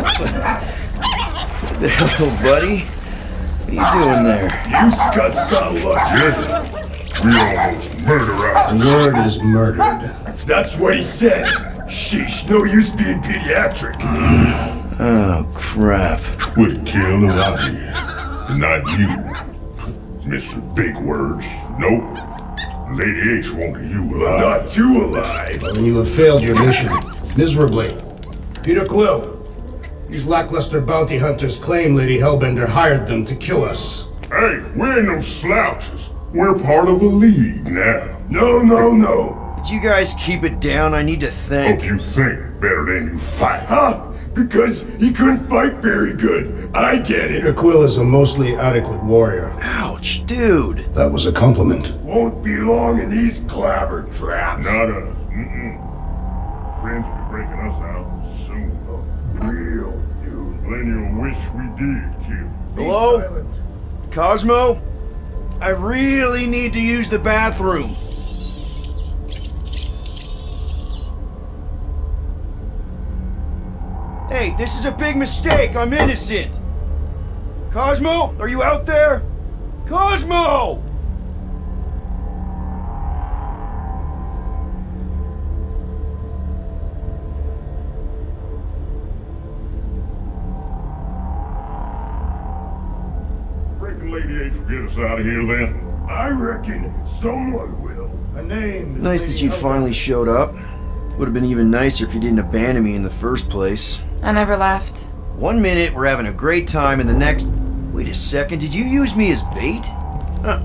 What the hell, buddy? What are you doing there? You Scots got lucky. We almost murder out. The word is murdered. That's what he said. Sheesh, no use being pediatric. Oh, crap. Would kill a lot of you. Not you. Mr. Big Words. Nope. Lady H wanted you alive. Not too alive. Well, you have failed your mission. Miserably. Peter Quill. These lackluster bounty hunters claim Lady Hellbender hired them to kill us. Hey, we ain't no slouches. We're part of a league now. No. Did you guys keep it down? I need to think. Hope you think better than you fight. Huh? Because he couldn't fight very good. I get Peter it. Quill is a mostly adequate warrior. Ouch, dude. That was a compliment. Won't be long in these clabber traps. Not us. Friends will be breaking us out soon. Real dude. Plenty of wish we did kill. Hello? Cosmo? I really need to use the bathroom. Hey, this is a big mistake. I'm innocent. Cosmo, are you out there? Cosmo! Reckon Lady H will get us out of here then. I reckon someone will. A name. Nice that you finally showed up. Would have been even nicer if you didn't abandon me in the first place. I never left. 1 minute, we're having a great time, and the next... Wait a second, did you use me as bait? Huh.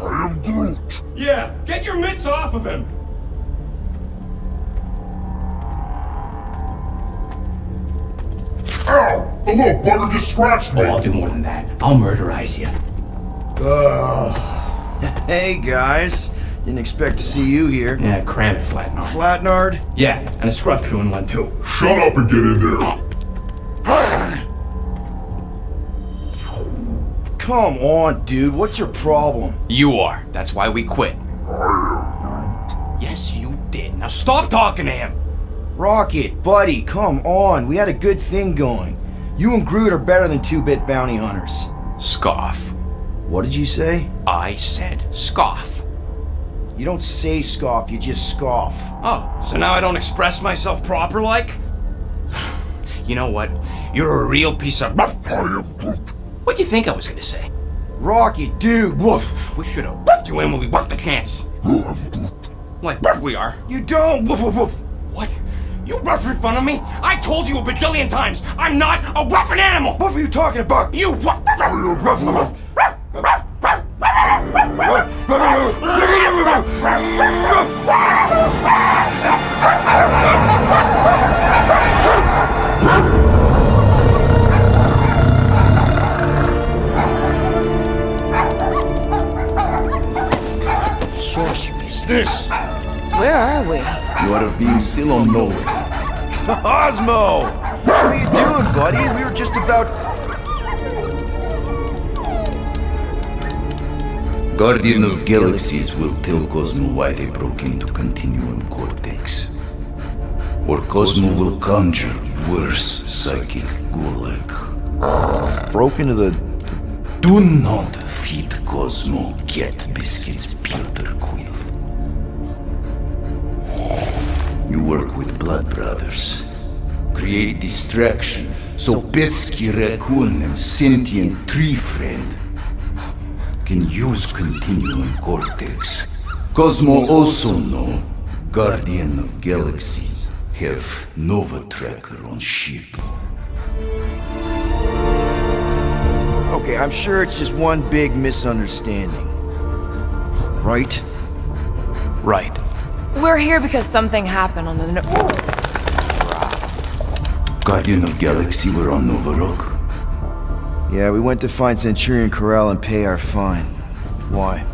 I am Groot. Yeah, get your mitts off of him! Ow! The little bugger just scratched me. Oh, I'll do more than that. I'll murderize you. Hey, guys. Didn't expect to see you here. Yeah, cram it, Flatnard. Flatnard? Yeah, and a scruff crew in one too. Shut up and get in there. Come on, dude. What's your problem? You are. That's why we quit. Yes, you did. Now stop talking to him. Rocket, buddy, come on. We had a good thing going. You and Groot are better than two-bit bounty hunters. Scoff. What did you say? I said scoff. You don't say scoff, you just scoff. Oh, so now I don't express myself proper like? You know what? You're a real piece of... I am Groot. What do you think I was gonna say? Rocket, dude, woof. We should have woofed you in when we woofed the chance. Like we are. You don't, woof, woof, woof. What? You rough in front of me? I told you a bajillion times, I'm not a rough animal! What were you talking about? You rough... Sorcery is this? Where are we? You ought to be still on nowhere. Cosmo! What are you doing, buddy? We were just about... Guardian of Galaxies will tell Cosmo why they broke into Continuum Cortex. Or Cosmo will conjure worse psychic gulag. Broke into the... Do not feed Cosmo cat biscuits, Peter Quill. You work with Blood Brothers. Create distraction so Pesky Raccoon and sentient tree friend can use Continuum Cortex. Cosmo also know Guardian of Galaxies have Nova Tracker on ship. Okay, I'm sure it's just one big misunderstanding. Right? Right. We're here because something happened on the... Guardian of Galaxy were on Nova Rock. Yeah, we went to find Centurion Corral and pay our fine. Why?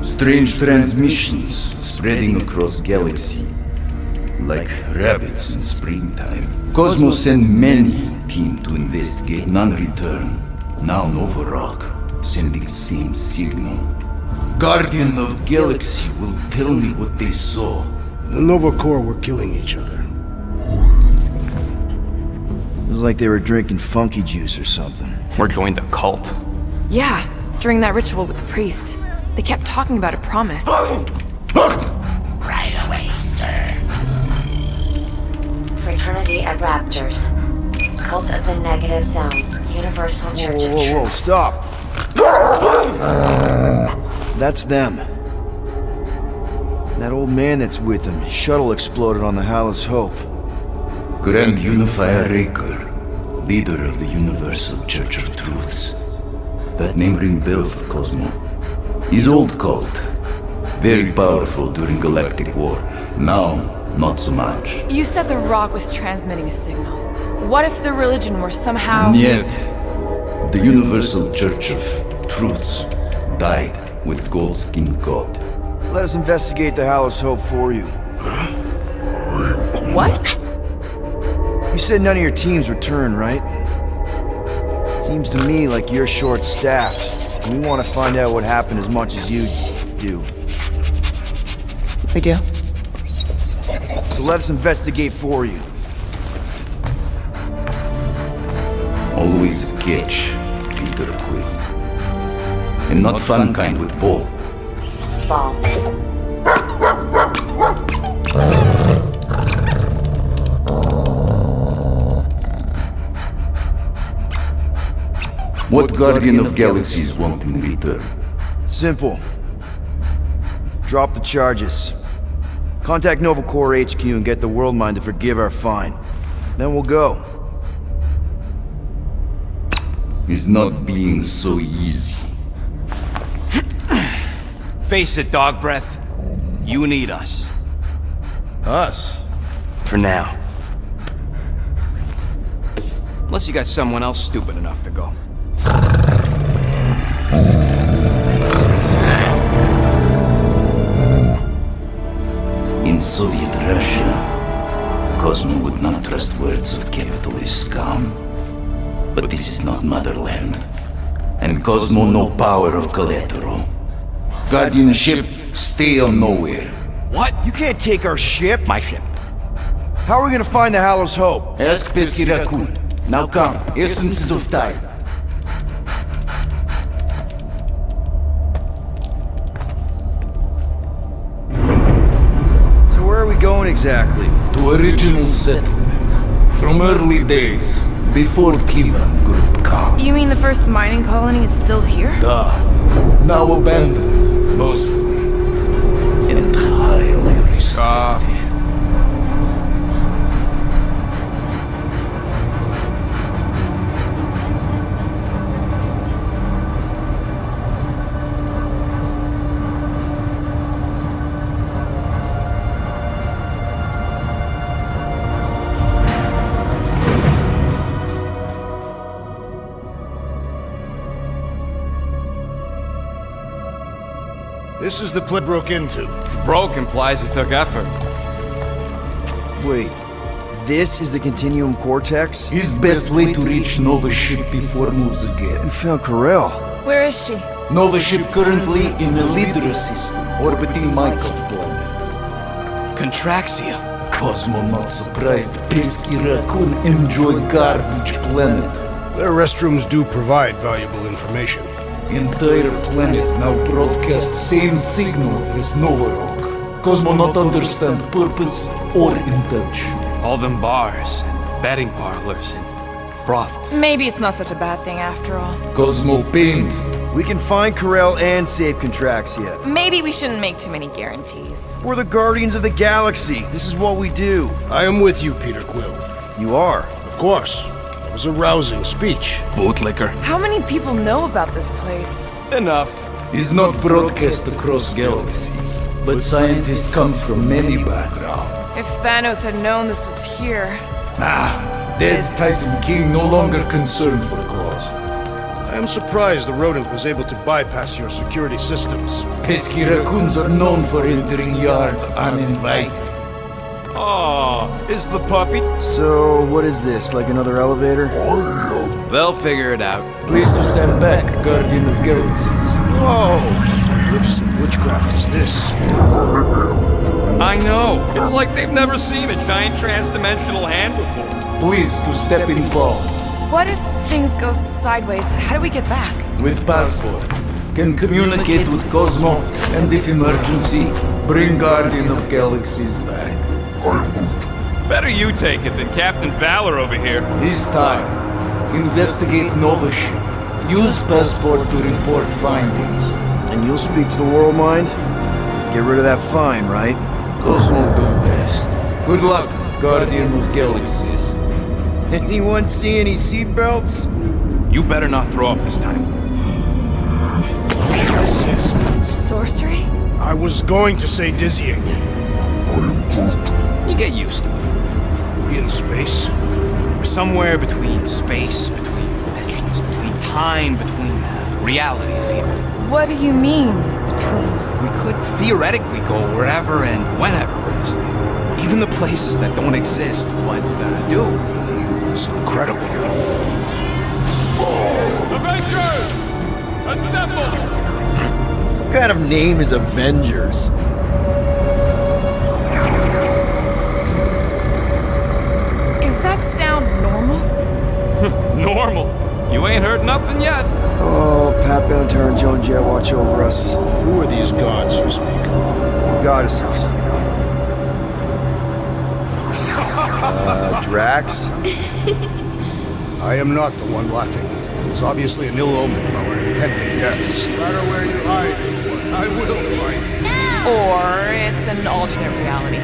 Strange transmissions spreading across galaxy. Like rabbits in springtime. Cosmo sent many team to investigate, none return. Now Nova Rock, sending same signal. Guardian of Galaxy will tell me what they saw. The Nova Corps were killing each other. like they were drinking funky juice or something. Or joined a cult. Yeah, during that ritual with the priest. They kept talking about a promise. Right away, sir. Fraternity of Raptors. Cult of the Negative Zone. Universal Church of Whoa, Truth. stop! That's them. That old man that's with them. His shuttle exploded on the Hallis Hope. Grand Unifier Raker, leader of the Universal Church of Truths. That name ring bell for Cosmo. His old cult. Very powerful during Galactic War. Now, not so much. You said the rock was transmitting a signal. What if the religion were somehow... Yet, the Universal Church of Truths died with Gold-Skinned God. Let us investigate the Hallis Hope for you. What? You said none of your teams returned, right? Seems to me like you're short-staffed, and we want to find out what happened as much as you do. We do? So let us investigate for you. Always a catch, Peter Quill. And not fun kind with Ball. Ball. What Guardian of Galaxies want in return? Simple. Drop the charges. Contact Nova Corps HQ and get the World Mind to forgive our fine. Then we'll go. It's not being so easy. Face it, dog breath. You need us. Us? For now. Unless you got someone else stupid enough to go. In Soviet Russia, Cosmo would not trust words of capitalist scum. But this is not motherland. And Cosmo no power of collateral. Guardianship, stay on nowhere. What? You can't take our ship! My ship. How are we gonna find the Hallis Hope? Ask Pesky Raccoon. Now come, essences of time. So where are we going exactly? To original settlement. From early days, before Tivan Group come. You mean the first mining colony is still here? Now abandoned, mostly. And highly restricted. This is the plot broke into. Broke implies it took effort. Wait, this is the Continuum Cortex? Is best way to reach Nova ship before moves We again. found Corel. Where is she? Nova ship currently in a Lydra system, orbiting Michael planet. Contraxia. Cosmo not surprised, Pesky Raccoon enjoy garbage planet. Their restrooms do provide valuable information. Entire planet now broadcast same signal as Nova Rock. Cosmo not understand purpose or intention. All them bars and betting parlors and brothels. Maybe it's not such a bad thing after all. Cosmo pained. We can find Corel and save Contraxia. Maybe we shouldn't make too many guarantees. We're the Guardians of the Galaxy. This is what we do. I am with you, Peter Quill. You are. Of course. That was a rousing speech. Bootlicker. How many people know about this place? Enough. Is not broadcast across galaxy, but scientists come from many backgrounds. If Thanos had known this was here... Dead Titan King no longer concerned for cause. I am surprised the rodent was able to bypass your security systems. Pesky raccoons are known for entering yards uninvited. Oh, is the puppy? So, what is this? Like another elevator? They'll figure it out. Please to stand back, Guardian of Galaxies. Whoa! What magnificent witchcraft is this? I know. It's like they've never seen a giant trans-dimensional hand before. Please to step in bow. What if things go sideways? How do we get back? With passport. Can communicate with Cosmo, and if emergency, bring Guardian of Galaxies back. Better you take it than Captain Valor over here. This time, investigate Nova ship. Use passport to report findings. And you'll speak to the World Mind? Get rid of that fine, right? Cosmo do best. Good luck, Guardian of Galaxies. Anyone see any seatbelts? You better not throw up this time. This is... Sorcery? I was going to say dizzying. You get used to it. Are we in space? We're somewhere between space, between dimensions, between time, between realities even. What do you mean, between? We could theoretically go wherever and whenever with this thing. Even the places that don't exist, but do. It's incredible. Avengers! Assemble! What kind of name is Avengers? Is that sound normal? Normal. You ain't heard nothing yet. Oh, Pat Benatar and Joan Jett watch over us. Who are these gods you speak of? Goddesses. Drax? I am not the one laughing. It's obviously an ill omen of our impending deaths. No matter where you hide, I will find you. Or it's an alternate reality.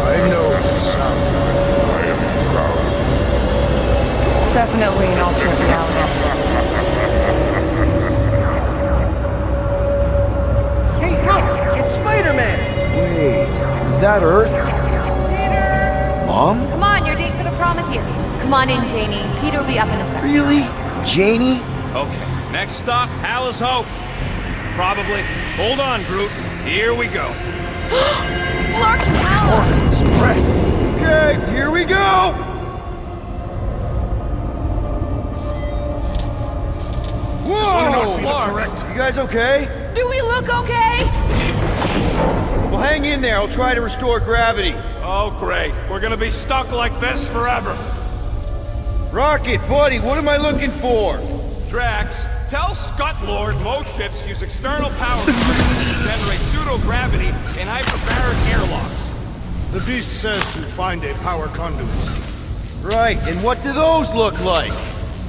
I know that sound. I am proud. Definitely an alternate reality. Hey, look! It's Spider-Man! Wait, is that Earth? Mom? Come on, your date for the prom is here. Come on in, Janie. Peter will be up in a second. Really? Janie? Okay, next stop, Hal's Hope. Probably. Hold on, Groot. Here we go. Flark and Hal! It's breath. Okay, here we go! Whoa! Correct. You guys okay? Do we look okay? Well, hang in there. I'll try to restore gravity. Oh, great. We're gonna be stuck like this forever. Rocket, buddy, what am I looking for? Drax, tell Scut-Lord most ships use external power to generate pseudo-gravity in hyperbaric airlocks. The beast says to find a power conduit. Right, and what do those look like?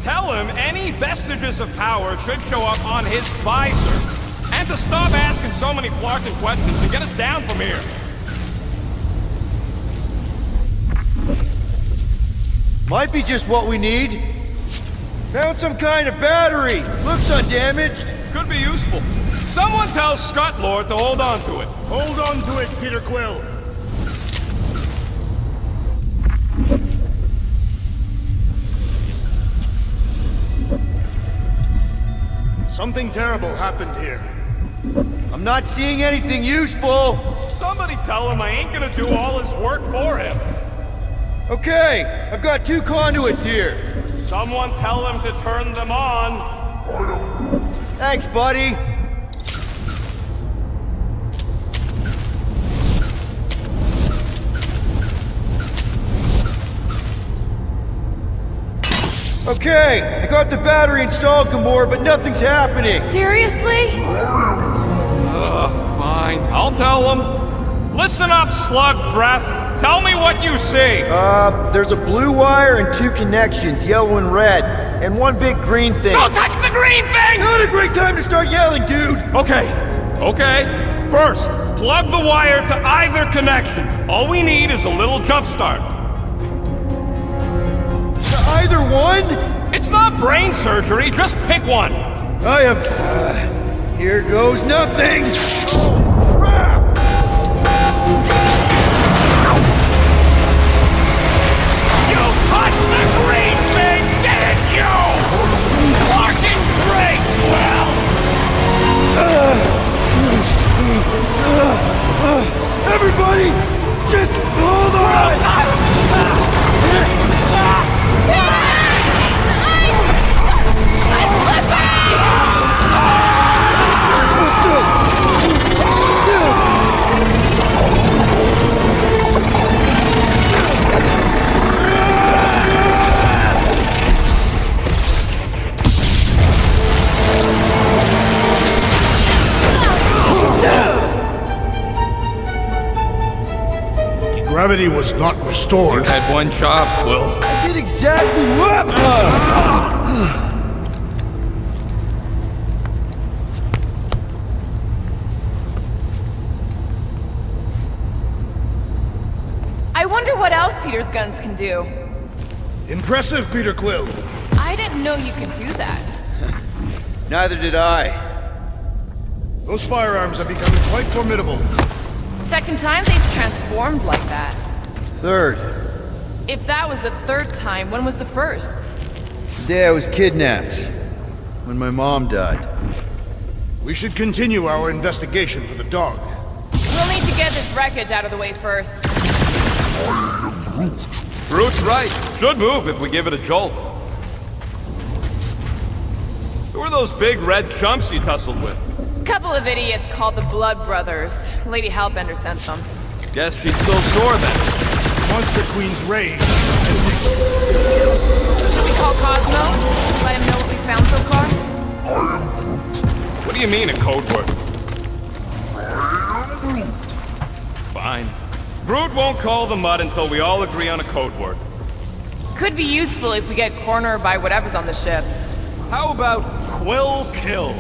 Tell him any vestiges of power should show up on his visor. And to stop asking so many flarkin' questions and get us down from here. Might be just what we need. Found some kind of battery. Looks undamaged. Could be useful. Someone tell Scut-Lord to hold on to it. Hold on to it, Peter Quill. Something terrible happened here. I'm not seeing anything useful. Somebody tell him I ain't gonna do all his work for him. Okay, I've got 2 conduits here. Someone tell him to turn them on. Thanks, buddy. Okay, I got the battery installed, Gamora, but nothing's happening. Seriously? Fine. I'll tell him. Listen up, slug breath. Tell me what you see. There's a blue wire and 2 connections, yellow and red, and 1 big green thing. Don't touch the green thing! Not a great time to start yelling, dude! Okay. First, plug the wire to either connection. All we need is a little jump start. To either one? It's not brain surgery, just pick one. I am... here goes nothing! Oh, crap! You touched the green thing, didn't you? Fucking great, Quill! Everybody, just hold on! Gravity was not restored. You had one job, Quill. I did exactly what... I wonder what else Peter's guns can do. Impressive, Peter Quill. I didn't know you could do that. Neither did I. Those firearms are becoming quite formidable. Second time they've transformed like that. Third, If that was the third time, when was the first? the day I was kidnapped. When my mom died. We should continue our investigation for the dog. We'll need to get this wreckage out of the way first. Groot's right. Should move if we give it a jolt. Who are those big red chumps you tussled with? Couple of idiots called the Blood Brothers. Lady Hellbender sent them. Guess she's still sore then. Monster Queen's rage. Should we call Cosmo? Let him know what we found so far? What do you mean a code word? Fine. Groot won't call the mud until we all agree on a code word. Could be useful if we get cornered by whatever's on the ship. How about Quill Kill?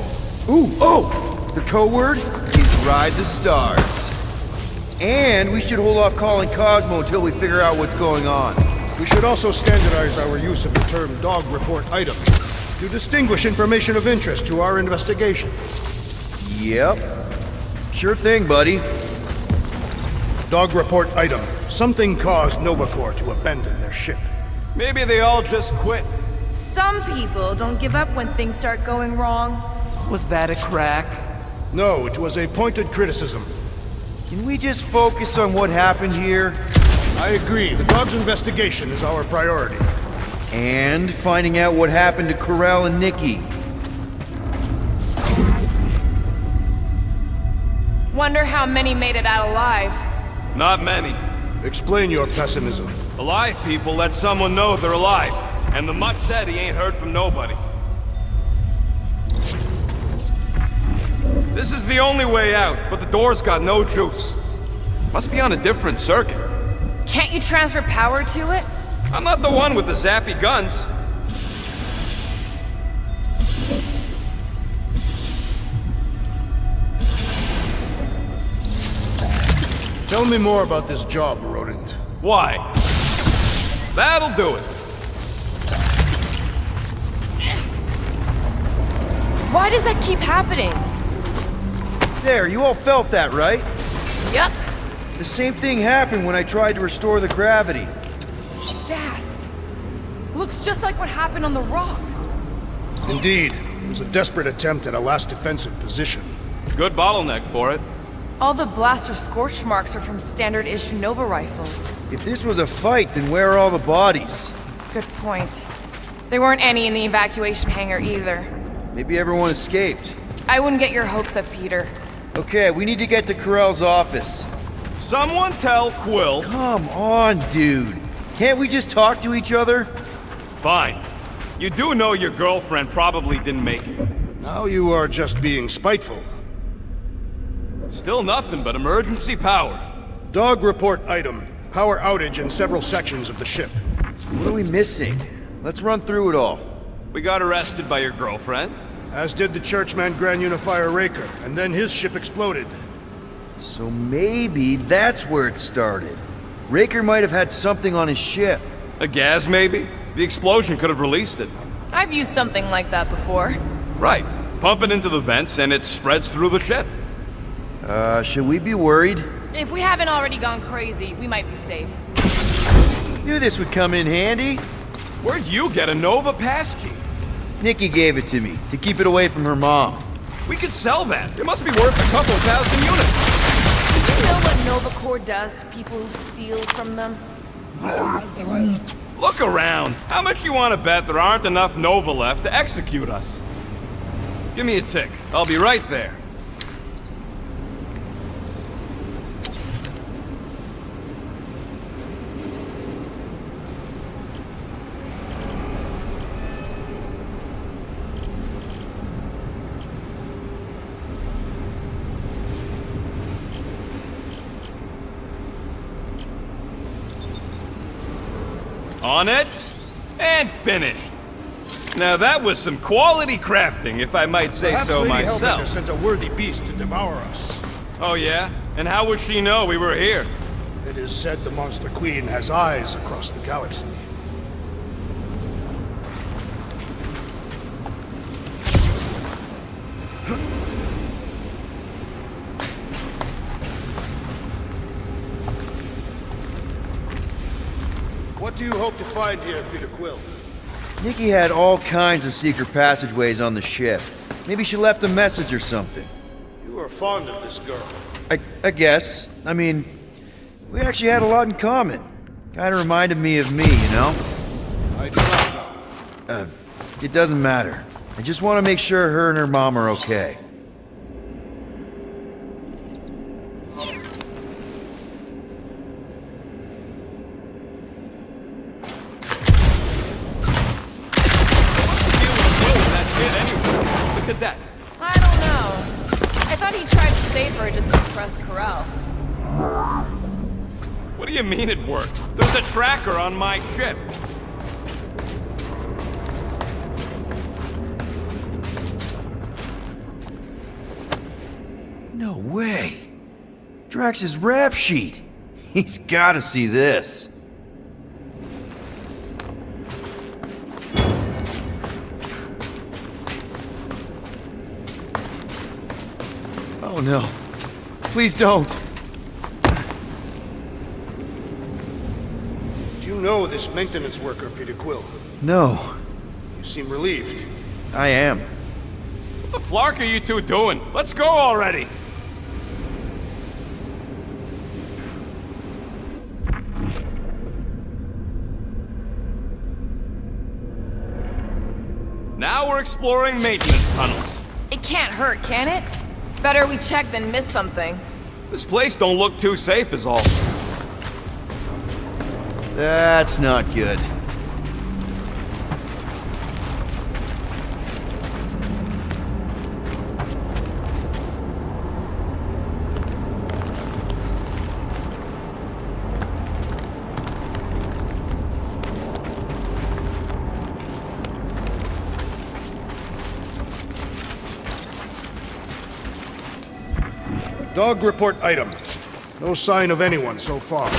Ooh, oh! The code word is Ride the Stars. And we should hold off calling Cosmo until we figure out what's going on. We should also standardize our use of the term dog report item to distinguish information of interest to our investigation. Yep. Sure thing, buddy. Dog report item. Something caused Nova Corps to abandon their ship. Maybe they all just quit. Some people don't give up when things start going wrong. Was that a crack? No, it was a pointed criticism. Can we just focus on what happened here? I agree. The dog's investigation is our priority. And finding out what happened to Corell and Nikki. Wonder how many made it out alive. Not many. Explain your pessimism. Alive people let someone know they're alive. And the mutt said he ain't heard from nobody. This is the only way out, but the door's got no juice. Must be on a different circuit. Can't you transfer power to it? I'm not the one with the zappy guns. Tell me more about this job, Rodent. Why? That'll do it. Why does that keep happening? There, you all felt that, right? Yup. The same thing happened when I tried to restore the gravity. Dast. Looks just like what happened on the rock. Indeed. It was a desperate attempt at a last defensive position. Good bottleneck for it. All the blaster scorch marks are from standard-issue Nova rifles. If this was a fight, then where are all the bodies? Good point. There weren't any in the evacuation hangar either. Maybe everyone escaped. I wouldn't get your hopes up, Peter. Okay, we need to get to Corell's office. Someone tell Quill. Come on, dude. Can't we just talk to each other? Fine. You do know your girlfriend probably didn't make it. Now you are just being spiteful. Still nothing but emergency power. Dog report item. Power outage in several sections of the ship. What are we missing? Let's run through it all. We got arrested by your girlfriend. As did the churchman Grand Unifier Raker, and then his ship exploded. So maybe that's where it started. Raker might have had something on his ship. A gas, maybe? The explosion could have released it. I've used something like that before. Right. Pump it into the vents and it spreads through the ship. Should we be worried? If we haven't already gone crazy, we might be safe. Knew this would come in handy. Where'd you get a Nova passkey? Nikki gave it to me, to keep it away from her mom. We could sell that. It must be worth a couple thousand units. Do you know what Nova Corps does to people who steal from them? Look around. How much you want to bet there aren't enough Nova left to execute us? Give me a tick. I'll be right there. On it, and finished. Now that was some quality crafting, if I might say so myself. Lady Hellbender sent a worthy beast to devour us. Oh yeah? And how would she know we were here? It is said the Monster Queen has eyes across the galaxy. What do you hope to find here, Peter Quill? Nikki had all kinds of secret passageways on the ship. Maybe she left a message or something. You are fond of this girl. I guess. I mean, we actually had a lot in common. Kinda reminded me of me, you know? I do not know. It doesn't matter. I just want to make sure her and her mom are okay. Look at that. I don't know. I thought he tried to save her just to impress Corel. What do you mean it worked? There's a tracker on my ship. No way. Drax's rap sheet. He's gotta see this. Oh no. Please don't. Do you know this maintenance worker, Peter Quill? No. You seem relieved. I am. What the flark are you two doing? Let's go already. Now we're exploring maintenance tunnels. It can't hurt, can it? Better we check than miss something. This place don't look too safe is all. That's not good. Dog report item. No sign of anyone so far.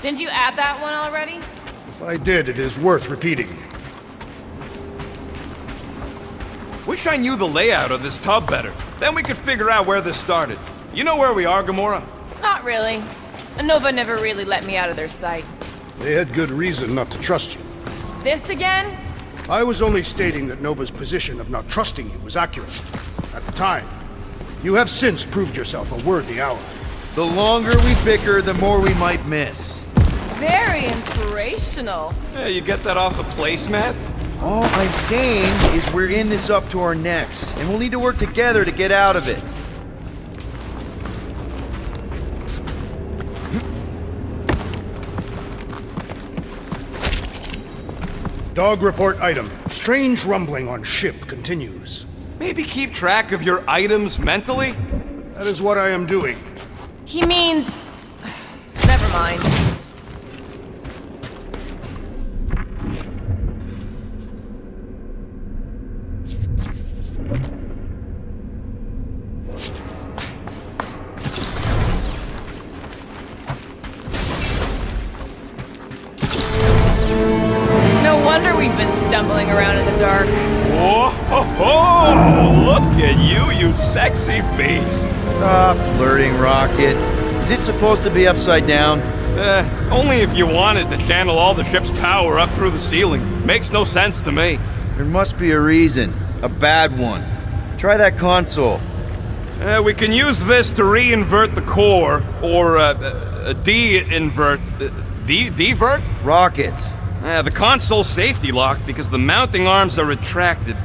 Didn't you add that one already? If I did, it is worth repeating. Wish I knew the layout of this tub better. Then we could figure out where this started. You know where we are, Gamora? Not really. Nova never really let me out of their sight. They had good reason not to trust you. This again? I was only stating that Nova's position of not trusting you was accurate. At the time. You have since proved yourself a worthy ally. The longer we bicker, the more we might miss. Very inspirational. Yeah, you get that off a placemat? All I'm saying is we're in this up to our necks, and we'll need to work together to get out of it. Dog report item. Strange rumbling on ship continues. Maybe keep track of your items mentally? That is what I am doing. He means... Never mind. No wonder we've been stumbling around in the dark. Whoa! Look at you sexy beast! Stop flirting, Rocket. Is it supposed to be upside down? Only if you wanted to channel all the ship's power up through the ceiling. Makes no sense to me. There must be a reason. A bad one. Try that console. We can use this to re-invert the core, or de-invert... Divert? Rocket. The console's safety locked because the mounting arms are retracted.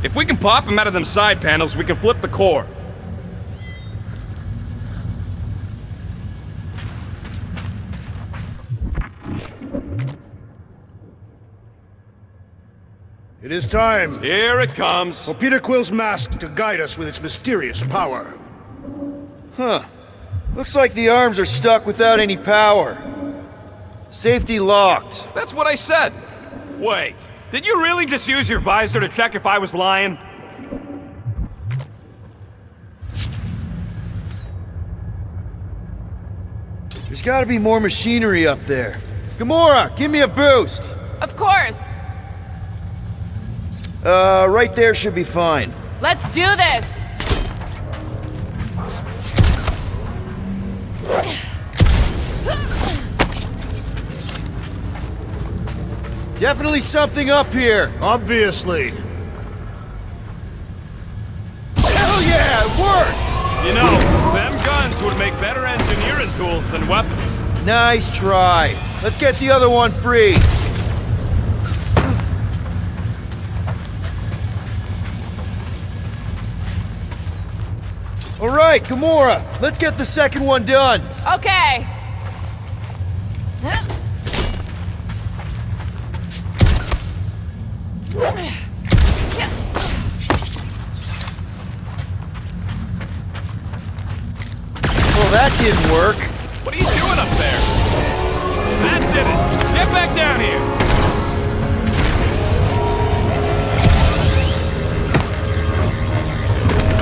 If we can pop them out of them side panels, we can flip the core. It is time. Here it comes. For Peter Quill's mask to guide us with its mysterious power. Huh. Looks like the arms are stuck without any power. Safety locked. That's what I said. Wait, did you really just use your visor to check if I was lying? There's gotta be more machinery up there. Gamora, give me a boost! Of course! Right there should be fine. Let's do this! Definitely something up here! Obviously. Hell yeah, it worked! You know, them guns would make better engineering tools than weapons. Nice try. Let's get the other one free. All right, Gamora, let's get the second one done. Okay. Well, that didn't work. What are you doing up there? That did it. Get back down here.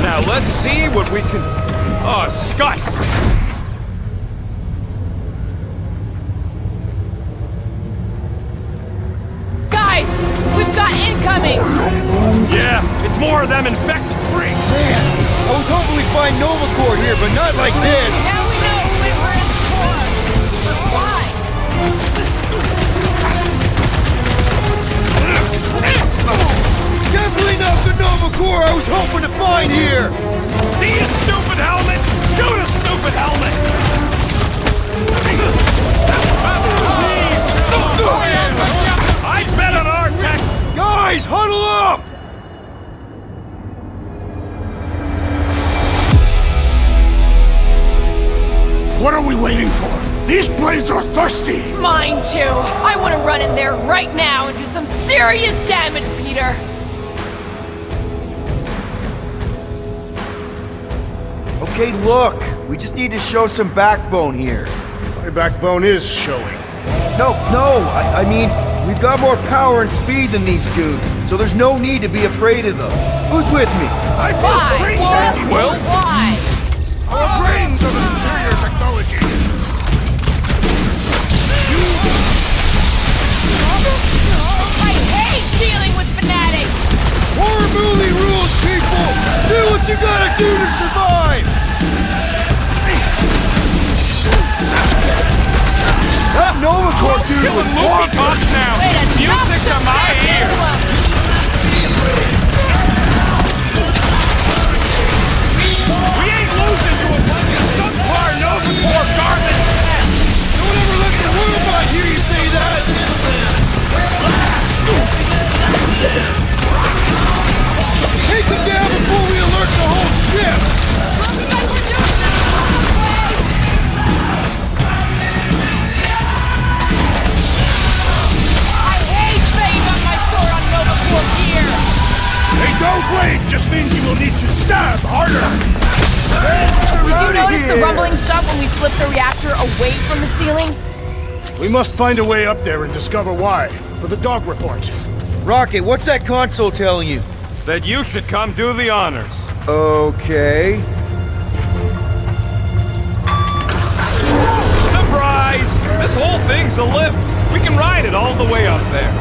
Now let's see what we can... Oh, Scott! Guys, we've got incoming! Yeah, it's more of them infected freaks. Man, I was hoping we'd find Novacore here, but not like this. Now we know who we were in for. But why? Definitely not the Novacore I was hoping to find here. See a stupid helmet? Shoot a stupid helmet! I bet on our tech! Guys, huddle up! What are we waiting for? These blades are thirsty! Mine too. I want to run in there right now and do some serious damage, Peter. Okay, look. We just need to show some backbone here. My backbone is showing. No, I mean, we've got more power and speed than these dudes, so there's no need to be afraid of them. Who's with me? I feel Why? strange Well, that Will? Why? our brains are the superior technology. I hate dealing with fanatics! Horror movie rules, people! Do what you gotta do to survive! That Novacore dude was Loopy walking! cops now! Way to knock Music to some my sense ears! into 'em. We ain't losing to a bunch of subpar Novacore garbage! Don't ever let the robot hear you say that! Take them down before we alert the whole ship! Looks like we're doing this the wrong way! I hate banging on my sword on Novacore gear! A dull blade just means you will need to stab harder. Did you Outta notice the here. rumbling stuff when we flipped the reactor away from the ceiling? We must find a way up there and discover why. For the dog report. Rocket, what's that console telling you? That you should come do the honors. Okay. Surprise! This whole thing's a lift. We can ride it all the way up there.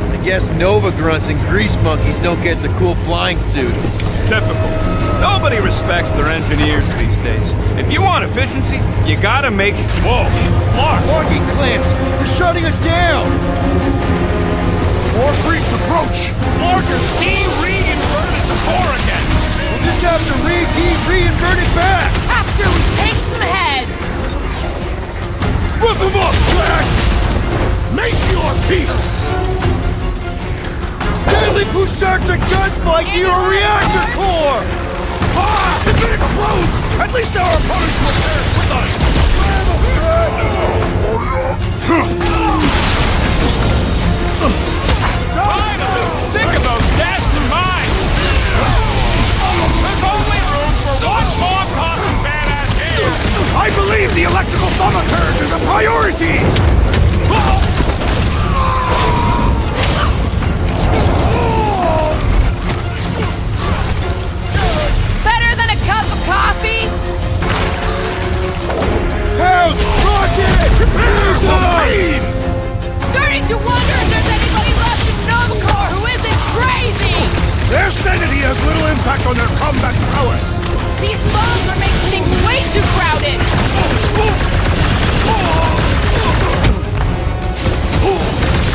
I guess Nova grunts and grease monkeys don't get the cool flying suits. Typical. Nobody respects their engineers these days. If you want efficiency, you gotta make Whoa! Clark! Locking clamps! You're shutting us down! More freaks approach. Clarker's de-reinverted the core again! We'll just have to reinvert it back! After we take some heads! Rough them up, Drax! Make your peace. Deadly who starts a gunfight near a reactor core! Ah! If it explodes, at least our opponents will bear with us. Finally! Sick of those dastard mines! There's only room for one more tossing badass here! I believe the electrical thaumaturge is a priority. Whoa! impact on their combat prowess. These bombs are making things way too crowded!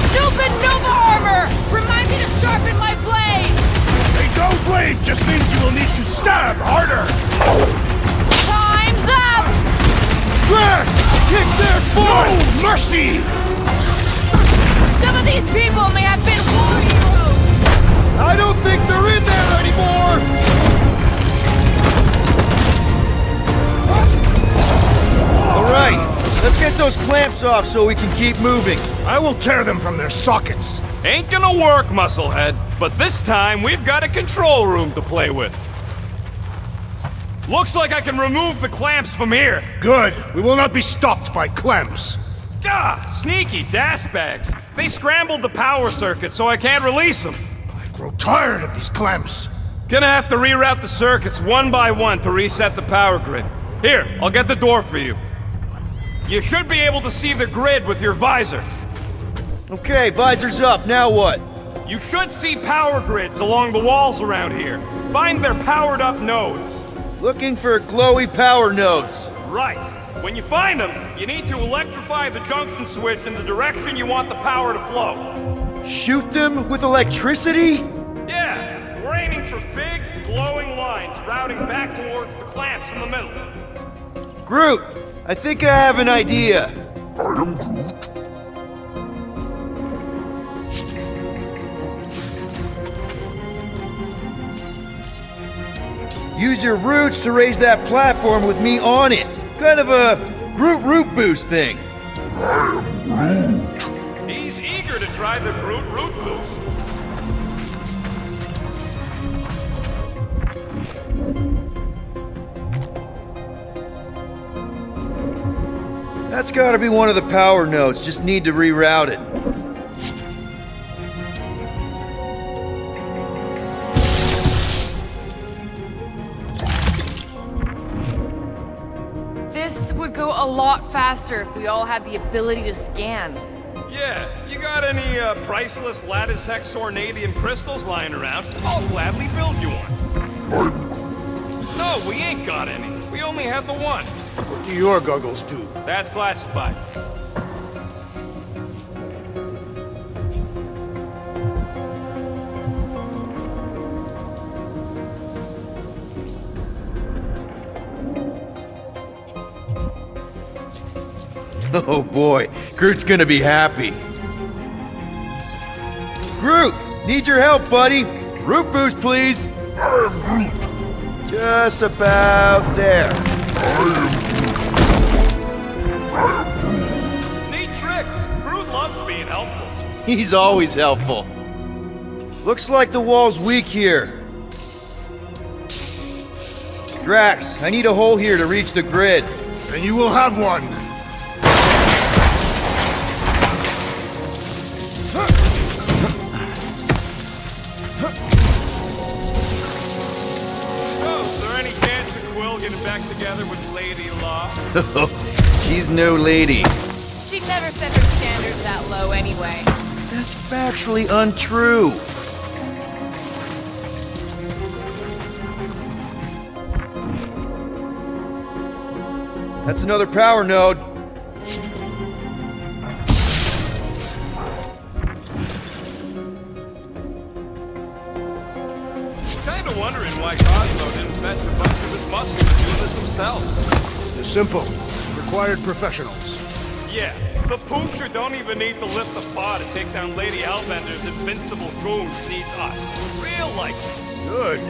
Stupid Nova armor! Remind me to sharpen my blade! A dull blade just means you will need to stab harder! Time's up! Drax! Kick their force! No mercy! Some of these people may have been war heroes! I don't think they're in there anymore! Alright, let's get those clamps off so we can keep moving. I will tear them from their sockets. Ain't gonna work, Musclehead. But this time, we've got a control room to play with. Looks like I can remove the clamps from here. Good. We will not be stopped by clamps. Ah, sneaky bags. They scrambled the power circuit, so I can't release them. I grow tired of these clamps. Gonna have to reroute the circuits one by one to reset the power grid. Here, I'll get the door for you. You should be able to see the grid with your visor. Okay, visor's up, now what? You should see power grids along the walls around here. Find their powered up nodes. Looking for glowy power nodes. Right. When you find them, you need to electrify the junction switch in the direction you want the power to flow. Shoot them with electricity? Yeah, we're aiming for big, glowing lines routing back towards the clamps in the middle. Groot, I think I have an idea. I am Groot. Use your roots to raise that platform with me on it. Kind of a Groot root boost thing. I am Groot. He's eager to try the Groot root boost. That's gotta be one of the power nodes, just need to reroute it. This would go a lot faster if we all had the ability to scan. Yeah, you got any priceless lattice hex ornadium crystals lying around? I'll gladly build you one. No, we ain't got any. We only had the one. What do your goggles do? That's classified. Oh boy, Groot's gonna be happy. Groot, need your help, buddy. Root boost, please. I am Groot. Just about there. Neat trick. Groot loves being helpful. He's always helpful. Looks like the wall's weak here. Drax, I need a hole here to reach the grid. Then you will have one. Getting back together with Lady Law. She's no lady. She never set her standards that low anyway. That's factually untrue. That's another power node. Kinda wondering why Cosmo didn't fetch a bunch of his muscle to do this himself. It's simple. Required professionals. Yeah, the Poocher don't even need to lift the paw to take down Lady Hellbender's invincible goons. Needs us. Real like it. Good.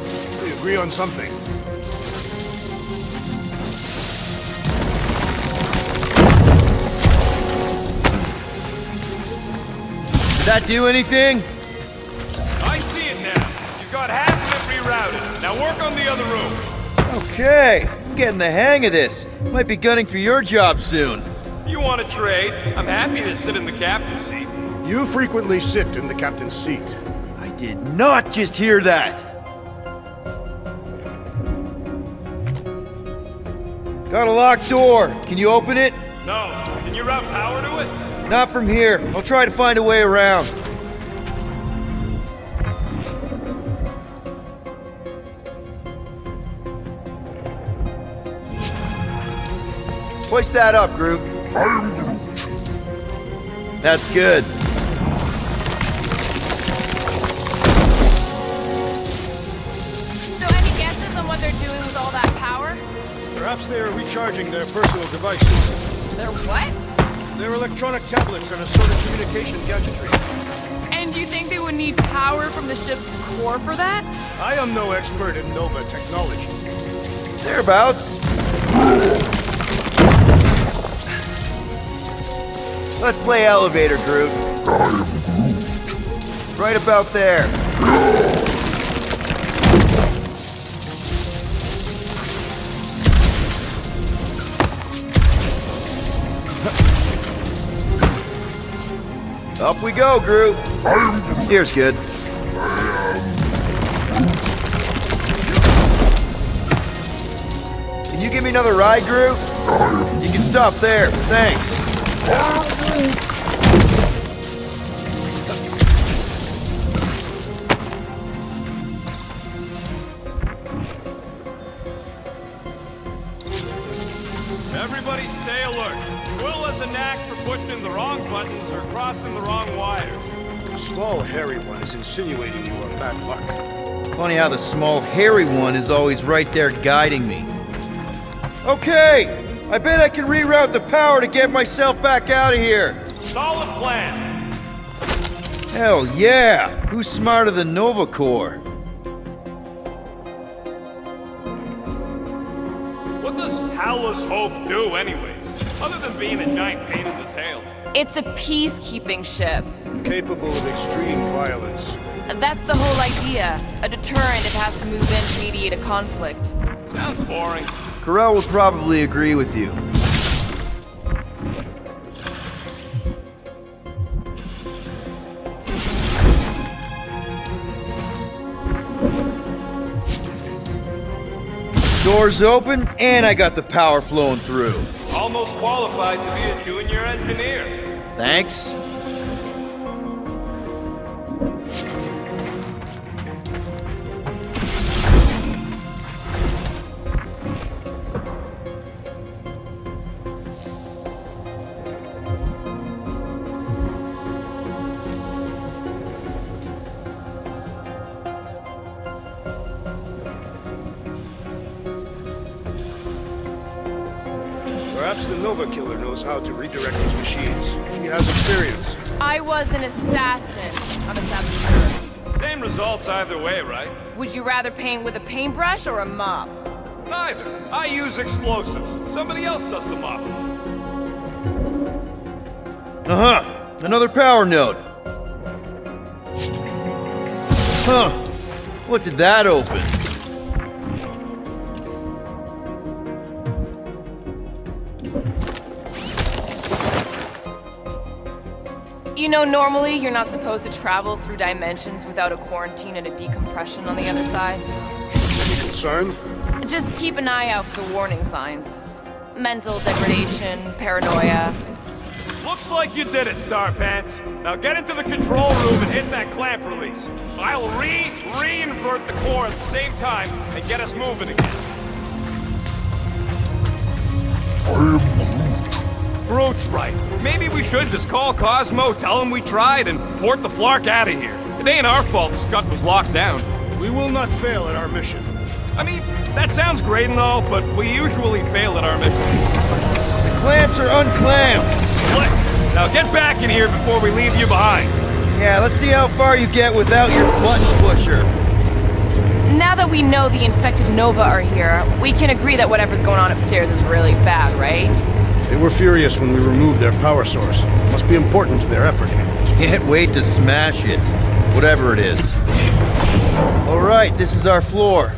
We agree on something. Did that do anything? I see it now. You've got half of it rerouted. Now work on the other room. Okay, I'm getting the hang of this. Might be gunning for your job soon. You want to trade? I'm happy to sit in the captain's seat. You frequently sit in the captain's seat. I did not just hear that. Got a locked door. Can you open it? No. Can you route power to it? Not from here. I'll try to find a way around. Hoist that up, Groot. I am Groot. That's good. So any guesses on what they're doing with all that power? Perhaps they are recharging their personal devices. They're what? Their electronic tablets and a sort of communication gadgetry. And you think they would need power from the ship's core for that? I am no expert in Nova technology. Thereabouts. Let's play elevator, Groot. I am Groot. Right about there. Up we go, Groot. I am Groot. Here's good. Can you give me another ride, Groot? You can stop there. Thanks. Everybody stay alert. Quill has a knack for pushing the wrong buttons or crossing the wrong wires. The small, hairy one is insinuating you are bad luck. Funny how the small, hairy one is always right there guiding me. Okay! I bet I can reroute the power to get myself back out of here. Solid plan. Hell yeah! Who's smarter than Nova Corps? What does Hala's Hope do anyways? Other than being a giant pain in the tail. It's a peacekeeping ship. Capable of extreme violence. That's the whole idea. A deterrent if it has to move in to mediate a conflict. Sounds boring. Corell would probably agree with you. Doors open, and I got the power flowing through. Almost qualified to be a junior engineer. Thanks. Perhaps the Nova Killer knows how to redirect these machines. She has experience. I was an assassin, not a saboteur. Same results either way, right? Would you rather paint with a paintbrush or a mop? Neither. I use explosives. Somebody else does the mopping. Uh-huh. Another power node. Huh. What did that open? You know, normally you're not supposed to travel through dimensions without a quarantine and a decompression on the other side. Any concerned? Just keep an eye out for the warning signs. Mental degradation, paranoia. Looks like you did it, Starpants. Now get into the control room and hit that clamp release. I'll re-invert the core at the same time and get us moving again. I am Groot. Groot's right. Maybe we should just call Cosmo, tell him we tried, and port the Flark out of here. It ain't our fault Scud was locked down. We will not fail at our mission. I mean, that sounds great and all, but we usually fail at our mission. The clamps are unclamped. Slick. Now get back in here before we leave you behind. Yeah, let's see how far you get without your button pusher. Now that we know the infected Nova are here, we can agree that whatever's going on upstairs is really bad, right? They were furious when we removed their power source. Must be important to their effort. Can't wait to smash it. Whatever it is. Alright, this is our floor.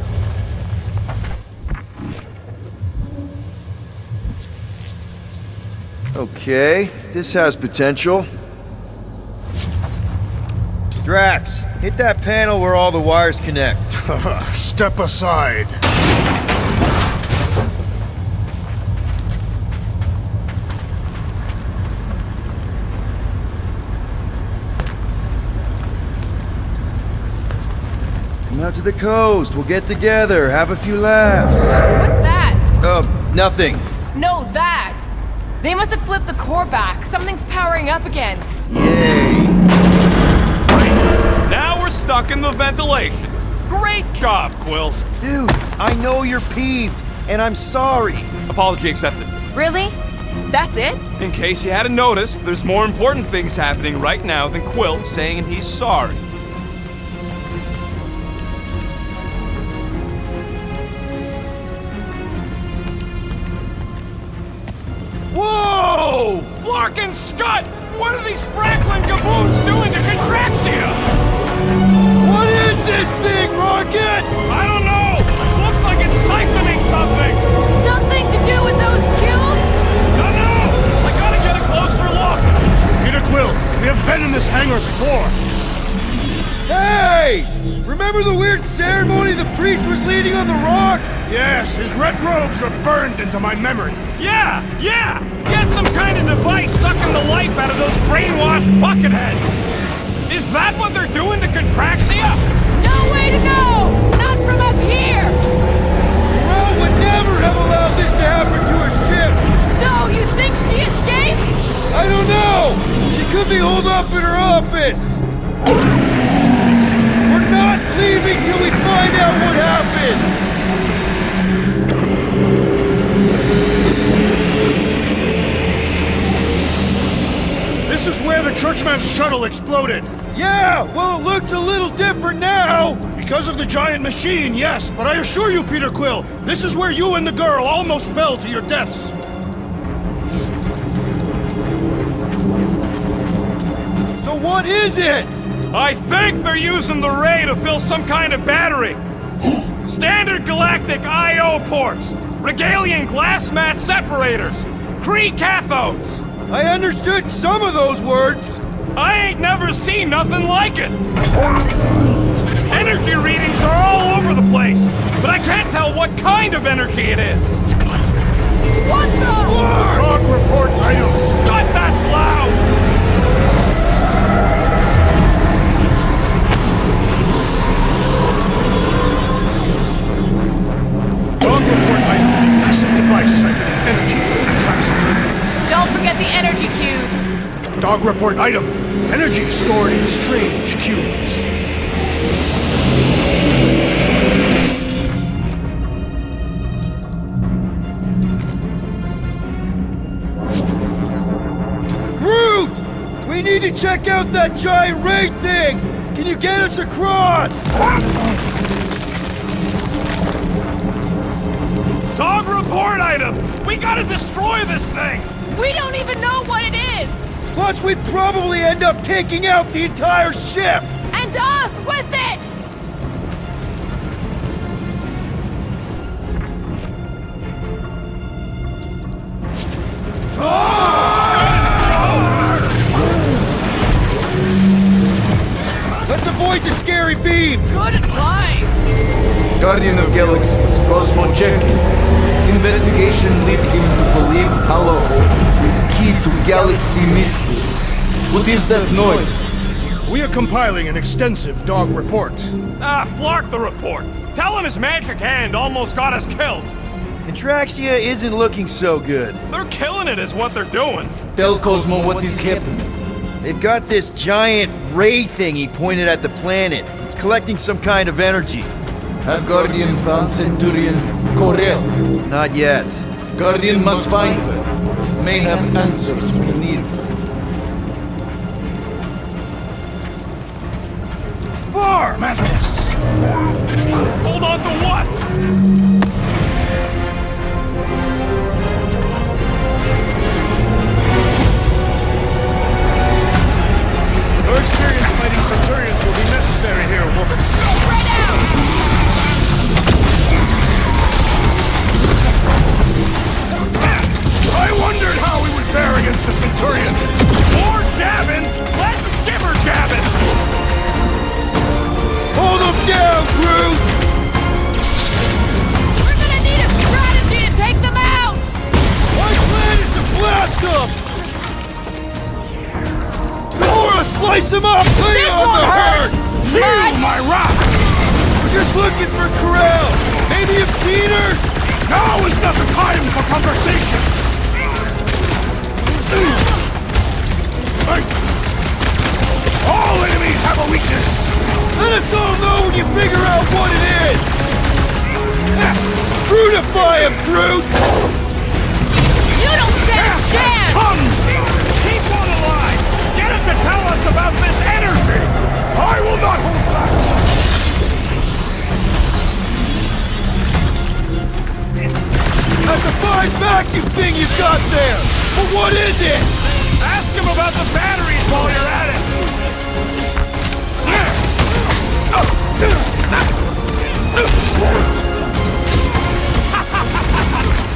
Okay, this has potential. Drax, hit that panel where all the wires connect. Step aside. Come out to the coast, we'll get together, have a few laughs. What's that? Nothing. No, that! They must have flipped the core back. Something's powering up again. Yay! Now we're stuck in the ventilation. Great job, Quill. Dude, I know you're peeved, and I'm sorry. Apology accepted. Really? That's it? In case you hadn't noticed, there's more important things happening right now than Quill saying he's sorry. Whoa! Flark and Scott! What are these Franklin gaboons doing to Contraxia? What is this thing, Rocket? I don't know! Looks like it's siphoning something! Something to do with those cubes? No! I gotta get a closer look! Peter Quill, we have been in this hangar before. Hey! Remember the weird ceremony the priest was leading on the rock? Yes, his red robes are burned into my memory. Yeah! He had some kind of device sucking the life out of those brainwashed bucketheads! Is that what they're doing to Contraxia? No way to know! Not from up here! Rome would never have allowed this to happen to a ship! So, you think she escaped? I don't know! She could be holed up in her office! We're not leaving till we find out what happened! This is where the Churchman's shuttle exploded. Yeah, well, it looks a little different now! Because of the giant machine, yes, but I assure you, Peter Quill, this is where you and the girl almost fell to your deaths. So what is it? I think they're using the ray to fill some kind of battery. Standard galactic I.O. ports, Regalian glass mat separators, Kree cathodes. I understood some of those words. I ain't never seen nothing like it. Energy readings are all over the place, but I can't tell what kind of energy it is. What the? Dog report item. Scott, that's loud! Dog report item. Massive device siphoning energy from Contraxia. Don't forget the energy cubes. Dog report item. Energy stored in strange cubes. Groot! We need to check out that giant ray thing! Can you get us across? Dog report item! We gotta destroy this thing! We don't even know what it is! Plus, we'd probably end up taking out the entire ship! And us with it! Let's avoid the scary beam! Good advice! Guardian of Galaxies, Cosmo checking. Investigation lead him to believe Hollow is key to galaxy mystery. What is that noise? We are compiling an extensive dog report. Flark the report. Tell him his magic hand almost got us killed. Contraxia isn't looking so good. They're killing it is what they're doing. Tell Cosmo what is happening. They've got this giant ray thingy pointed at the planet. It's collecting some kind of energy. Have Guardian found Centurion Corel? Not yet. Guardian must find her. May have answers we need. Far! Madness! Hold on to what? Your experience fighting Centurions will be necessary here, woman. Right out! I wondered how we would fare against the Centurion. More Gavin, less Gibber Gavin. Hold them down, Groot! We're gonna need a strategy to take them out! My plan is to blast them! Or slice them up clean on the hurt! Feel my wrath! We're just looking for Corel! Maybe you've seen her? Now is not the time for conversation! All enemies have a weakness! Let us all know when you figure out what it is! Fruitify him, Fruit! You don't stand a chance! Come! Keep one alive! Get him to tell us about this energy! I will not hold back! That's a fine vacuum thing you've got there! But what is it? Ask him about the batteries while you're at it!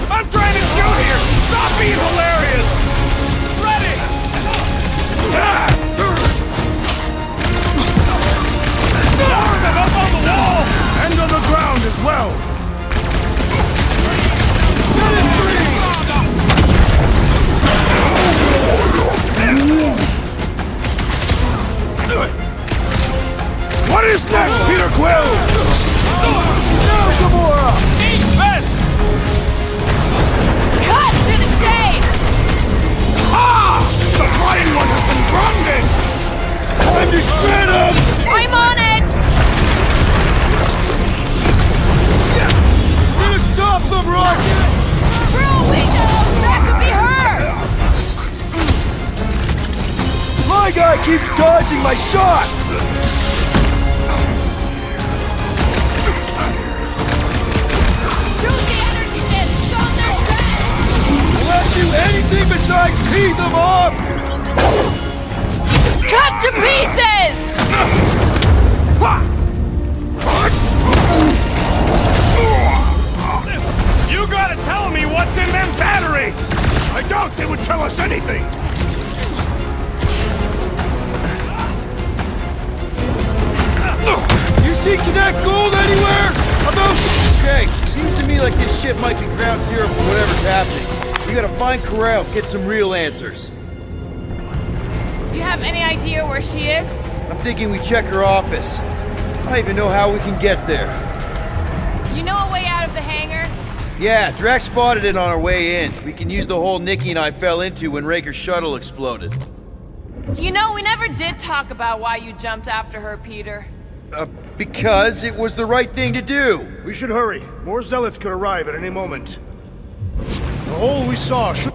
I'm trying to shoot here! Stop being hilarious! Ready! More of them up on the wall! And on the ground as well! Set it free! What is next, Peter Quill? Now, Gamora! Eat this! Cut to the chase! Ha! The flying one has been grounded! Time to shred him! I'm on it! Gonna stop them, Rocket! Through a window! That could be her! My guy keeps dodging my shots! Shoot the energy discs on their chest! Will that do anything besides pee them off? Cut to pieces! You gotta tell me what's in them batteries! I doubt they would tell us anything! You see Connect Gold anywhere? Okay, seems to me like this ship might be ground zero for whatever's happening. We gotta find Corral, get some real answers. You have any idea where she is? I'm thinking we check her office. I don't even know how we can get there. You know a way out of the hangar? Yeah, Drax spotted it on our way in. We can use the hole Nikki and I fell into when Raker's shuttle exploded. You know, we never did talk about why you jumped after her, Peter. Because it was the right thing to do. We should hurry. More zealots could arrive at any moment. The hole we saw should...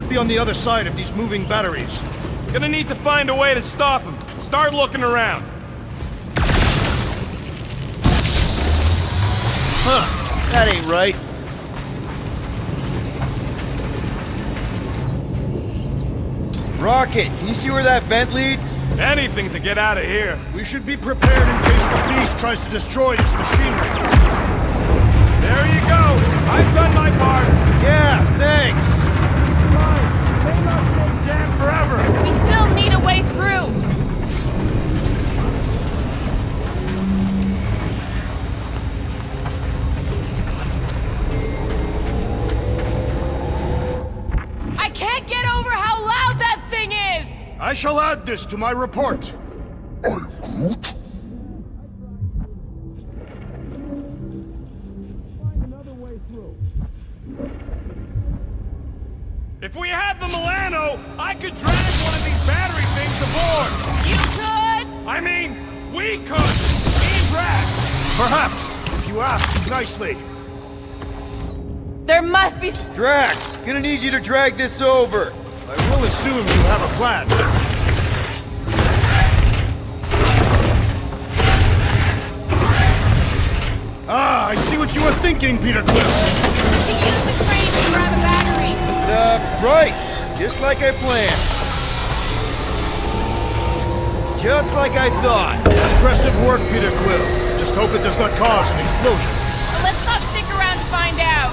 be on the other side of these moving batteries. Gonna need to find a way to stop him. Start looking around. Huh, that ain't right. Rocket, can you see where that vent leads? Anything to get out of here. We should be prepared in case the beast tries to destroy this machinery. There you go. I've done my part. Yeah, thanks. May not stay jammed forever. We still need a way through. I can't get over how loud that thing is! I shall add this to my report. If we had the Milano, I could drag one of these battery things aboard. You could? I mean, we could. Me and Drax. Perhaps, if you ask nicely. There must be... Drax, gonna need you to drag this over. I will assume you have a plan. Ah! I see what you were thinking, Peter Quill. Use the crane to grab a battery. Right. Just like I planned. Just like I thought. Impressive work, Peter Quill. Just hope it does not cause an explosion. Let's not stick around to find out.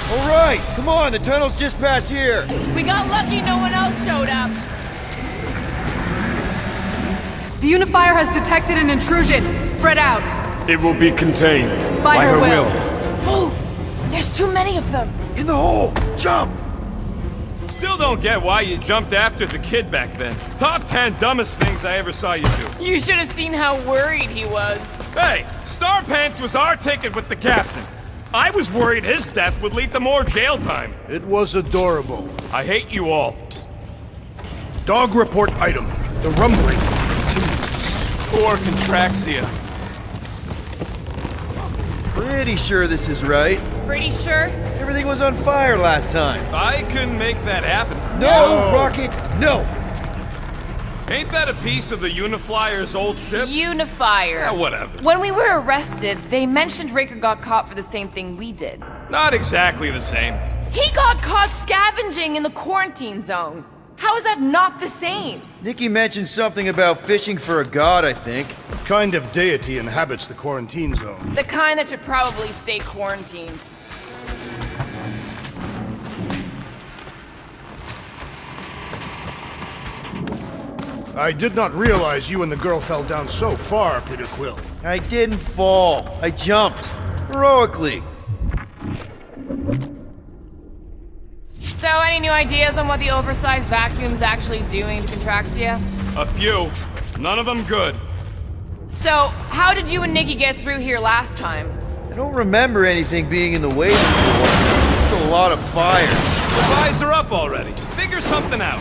All right, come on, the tunnel's just past here. We got lucky no one else showed up. The Unifier has detected an intrusion. Spread out. It will be contained. By her will. Move! There's too many of them. In the hole! Jump! Still don't get why you jumped after the kid back then. Top 10 dumbest things I ever saw you do. You should have seen how worried he was. Hey, Star Pants was our ticket with the captain. I was worried his death would lead to more jail time. It was adorable. I hate you all. Dog report item. The rumbling continues. Poor Contraxia. Pretty sure this is right. Pretty sure? Everything was on fire last time. I couldn't make that happen. No, Rocket, no! Ain't that a piece of the Uniflyer's old ship? Unifier. Yeah, whatever. When we were arrested, they mentioned Raker got caught for the same thing we did. Not exactly the same. He got caught scavenging in the quarantine zone. How is that not the same? Nikki mentioned something about fishing for a god, I think. What kind of deity inhabits the quarantine zone? The kind that should probably stay quarantined. I did not realize you and the girl fell down so far, Peter Quill. I didn't fall. I jumped. Heroically. So, any new ideas on what the oversized vacuum's actually doing to Contraxia? A few. None of them good. So, how did you and Nikki get through here last time? I don't remember anything being in the way before. Just a lot of fire. The visor up already. Figure something out.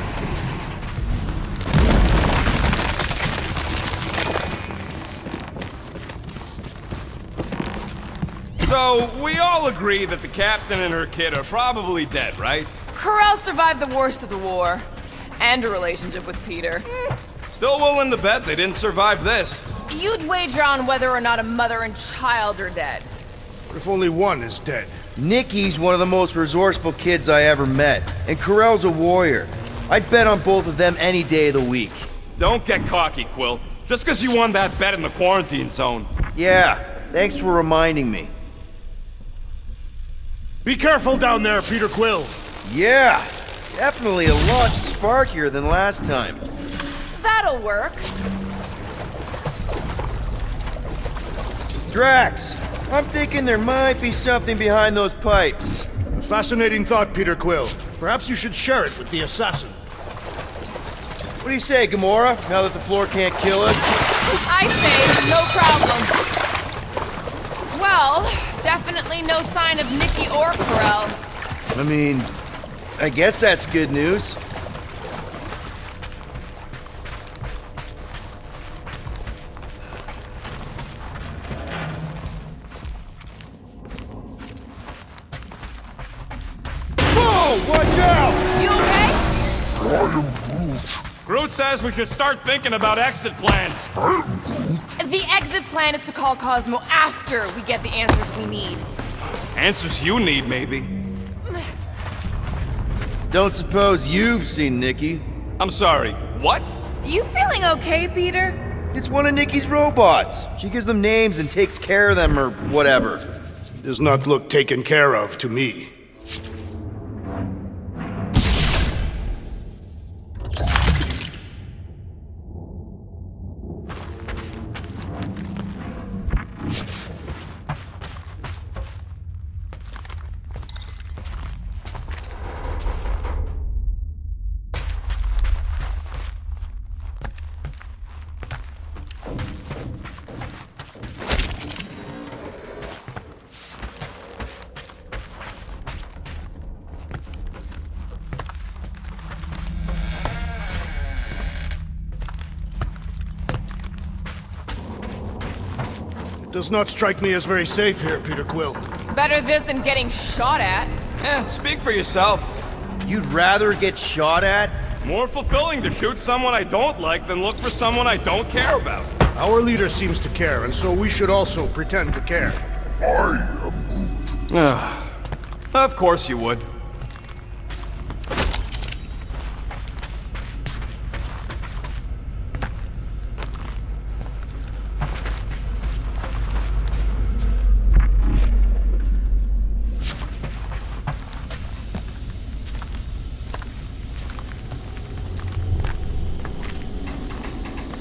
So, we all agree that the captain and her kid are probably dead, right? Corral survived the worst of the war. And a relationship with Peter. Still willing to bet they didn't survive this. You'd wager on whether or not a mother and child are dead. What if only one is dead? Nikki's one of the most resourceful kids I ever met, and Corell's a warrior. I'd bet on both of them any day of the week. Don't get cocky, Quill. Just because you won that bet in the quarantine zone. Yeah, thanks for reminding me. Be careful down there, Peter Quill. Yeah, definitely a lot sparkier than last time. That'll work. Drax, I'm thinking there might be something behind those pipes. A fascinating thought, Peter Quill. Perhaps you should share it with the assassin. What do you say, Gamora, now that the floor can't kill us? I say, no problem. Well, definitely no sign of Nikki or Corell. I mean, I guess that's good news. Whoa, watch out! You okay? I am Groot. Groot says we should start thinking about exit plans. The exit plan is to call Cosmo after we get the answers we need. Answers you need, maybe. Don't suppose you've seen Nikki? I'm sorry, what? You feeling okay, Peter? It's one of Nikki's robots. She gives them names and takes care of them or whatever. Does not look taken care of to me. Does not strike me as very safe here, Peter Quill. Better this than getting shot at. Speak for yourself. You'd rather get shot at? More fulfilling to shoot someone I don't like than look for someone I don't care about. Our leader seems to care, and so we should also pretend to care. Of course you would.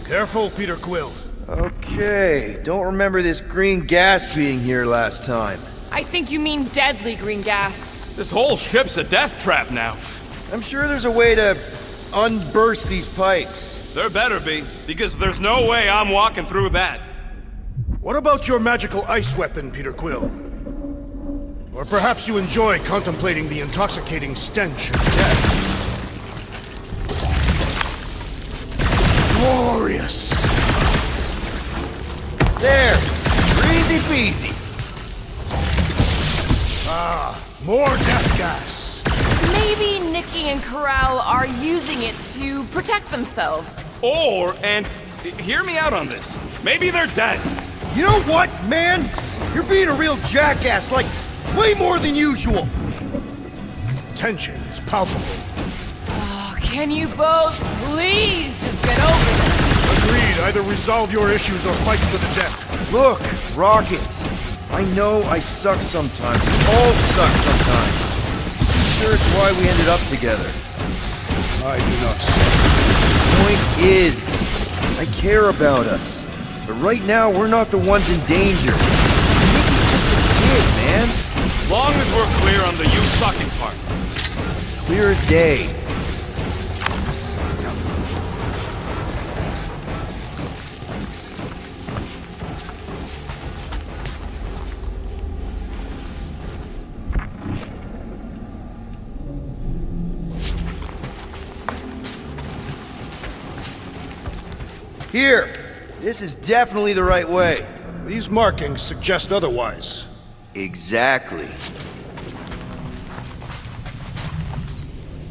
Careful, Peter Quill. Okay, don't remember this green gas being here last time. I think you mean deadly green gas. This whole ship's a death trap now. I'm sure there's a way to unburst these pipes. There better be, because there's no way I'm walking through that. What about your magical ice weapon, Peter Quill? Or perhaps you enjoy contemplating the intoxicating stench of death. Glorious! There! Easy peasy! Ah, more death gas! Maybe Nikki and Corral are using it to protect themselves. And hear me out on this. Maybe they're dead. You know what, man? You're being a real jackass, like, way more than usual. Tension is palpable. Oh, can you both please just get over this? Agreed. Either resolve your issues or fight to the death. Look, Rocket. I know I suck sometimes. We all suck sometimes. I'm sure it's why we ended up together. I do not suck. Point is, I care about us. But right now, we're not the ones in danger. Nikki's just a kid, man. Long as we're clear on the you sucking part. Clear as day. Here! This is definitely the right way. These markings suggest otherwise. Exactly.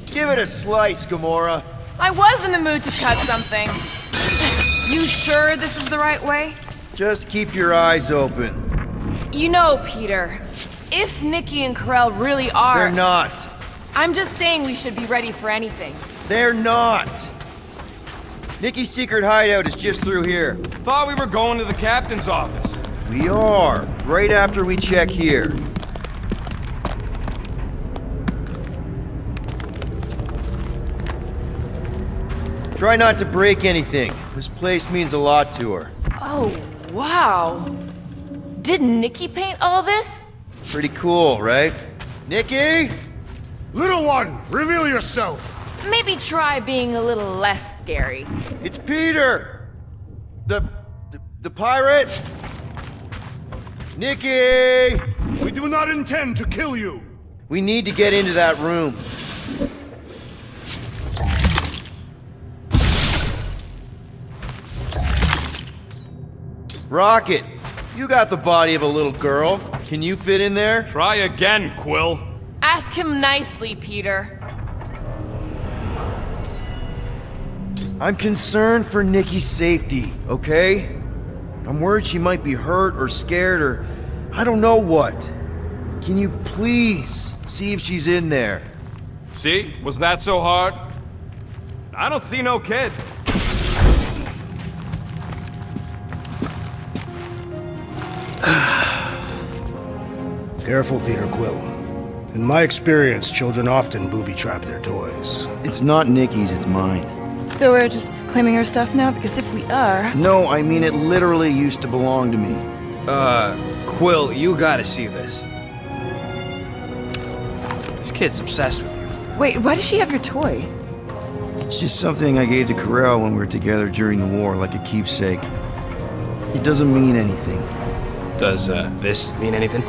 Give it a slice, Gamora. I was in the mood to cut something. You sure this is the right way? Just keep your eyes open. You know, Peter, if Nikki and Corell really are... They're not. I'm just saying we should be ready for anything. They're not. Nikki's secret hideout is just through here. Thought we were going to the captain's office. We are, right after we check here. Try not to break anything. This place means a lot to her. Oh, wow. Did Nikki paint all this? Pretty cool, right? Nikki? Little one, reveal yourself. Maybe try being a little less scary. It's Peter! The pirate? Nikki! We do not intend to kill you. We need to get into that room. Rocket, you got the body of a little girl. Can you fit in there? Try again, Quill. Ask him nicely, Peter. I'm concerned for Nikki's safety, okay? I'm worried she might be hurt or scared or I don't know what. Can you please see if she's in there? See? Was that so hard? I don't see no kid. Careful, Peter Quill. In my experience, children often booby-trap their toys. It's not Nikki's, it's mine. So we're just claiming her stuff now? Because if we are... No, I mean it literally used to belong to me. Quill, you gotta see this. This kid's obsessed with you. Wait, why does she have your toy? It's just something I gave to Corell when we were together during the war, like a keepsake. It doesn't mean anything. Does, this mean anything?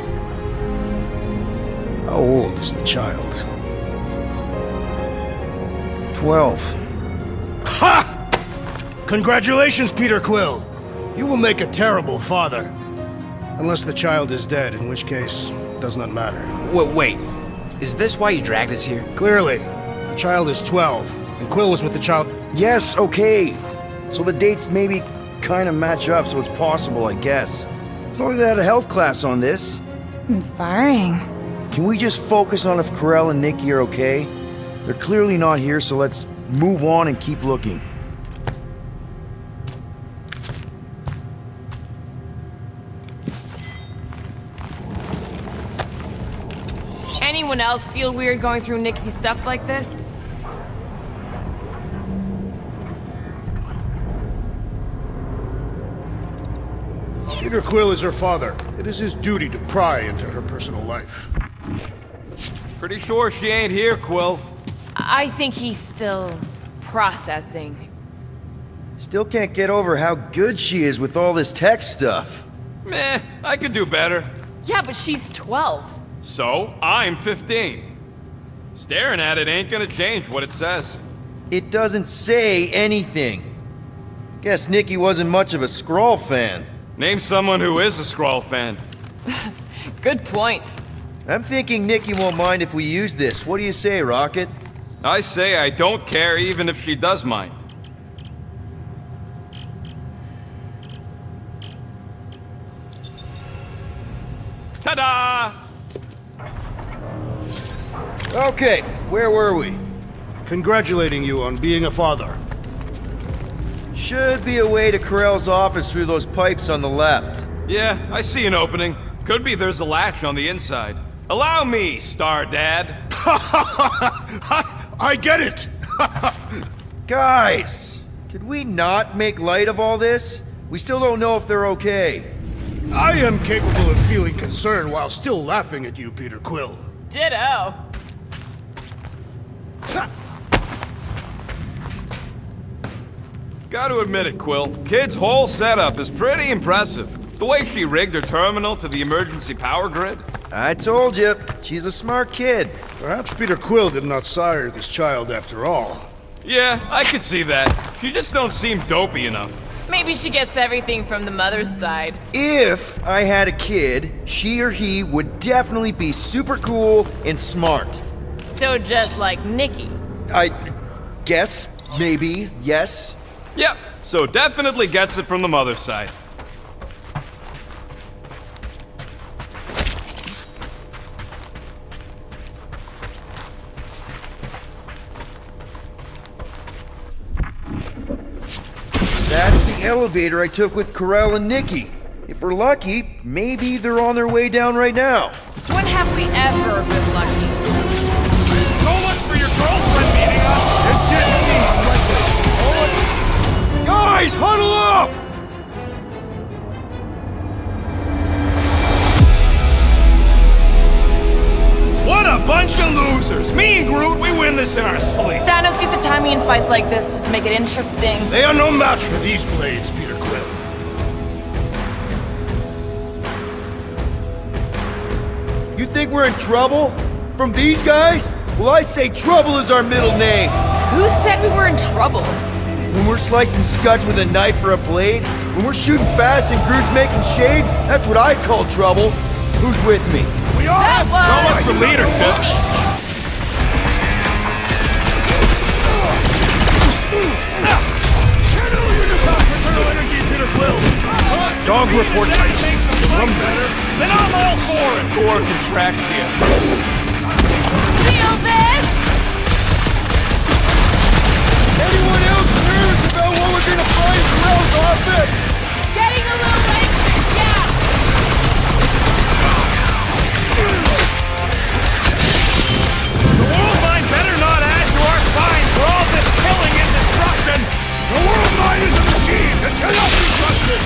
How old is the child? 12. Ha! Congratulations, Peter Quill. You will make a terrible father. Unless the child is dead, in which case, it does not matter. Wait. Is this why you dragged us here? Clearly. The child is 12, and Quill was with the child... Yes, okay. So the dates maybe kind of match up, so it's possible, I guess. It's like they had a health class on this. Inspiring. Can we just focus on if Corell and Nikki are okay? They're clearly not here, so let's move on and keep looking. Anyone else feel weird going through Nikki's stuff like this? Peter Quill is her father. It is his duty to pry into her personal life. Pretty sure she ain't here, Quill. I think he's still processing. Still can't get over how good she is with all this tech stuff. Meh, I could do better. Yeah, but she's 12. So, I'm 15. Staring at it ain't gonna change what it says. It doesn't say anything. Guess Nikki wasn't much of a Skrull fan. Name someone who is a Skrull fan. Good point. I'm thinking Nikki won't mind if we use this. What do you say, Rocket? I say I don't care even if she does mind. Ta-da! Okay, where were we? Congratulating you on being a father. Should be a way to Corell's office through those pipes on the left. Yeah, I see an opening. Could be there's a latch on the inside. Allow me, Star Dad. I get it! Guys, could we not make light of all this? We still don't know if they're okay. I am capable of feeling concern while still laughing at you, Peter Quill. Ditto. Gotta admit it, Quill. Kid's whole setup is pretty impressive. The way she rigged her terminal to the emergency power grid. I told you, she's a smart kid. Perhaps Peter Quill did not sire this child after all. Yeah, I could see that. She just don't seem dopey enough. Maybe she gets everything from the mother's side. If I had a kid, she or he would definitely be super cool and smart. So just like Nikki. I guess, maybe, yes. Yep, so definitely gets it from the mother's side. That's the elevator I took with Corell and Nikki. If we're lucky, maybe they're on their way down right now. When have we ever been lucky? So much for your girlfriend meeting us! It did seem unlikely. Guys, huddle up! What a bunch of losers! Me and Groot, we win this in our sleep. Thanos used to time me in fights like this just to make it interesting. They are no match for these blades, Peter Quill. You think we're in trouble? From these guys? Well, I say trouble is our middle name. Who said we were in trouble? When we're slicing scutch with a knife or a blade, when we're shooting fast and Groot's making shade, that's what I call trouble. Who's with me? We are! That was... So much for leadership. Channel your paternal energy, Peter Quill! Dog report type. From better. Then I'm all for it. Or Contraxia. Feel this? Anyone else nervous about what we're gonna find in Corell's office? Getting a little anxious, yeah. The world mind better not add to our fine for all this killing and destruction. The world mind is a machine that cannot be trusted!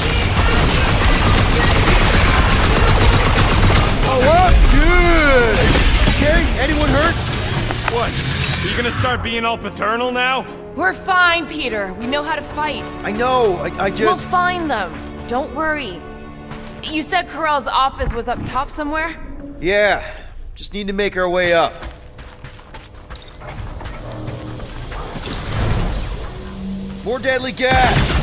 Oh, what? Good! Okay, anyone hurt? What? Are you gonna start being all paternal now? We're fine, Peter. We know how to fight. I know, I We'll just... find them. Don't worry. You said Corell's office was up top somewhere? Yeah, just need to make our way up. More deadly gas!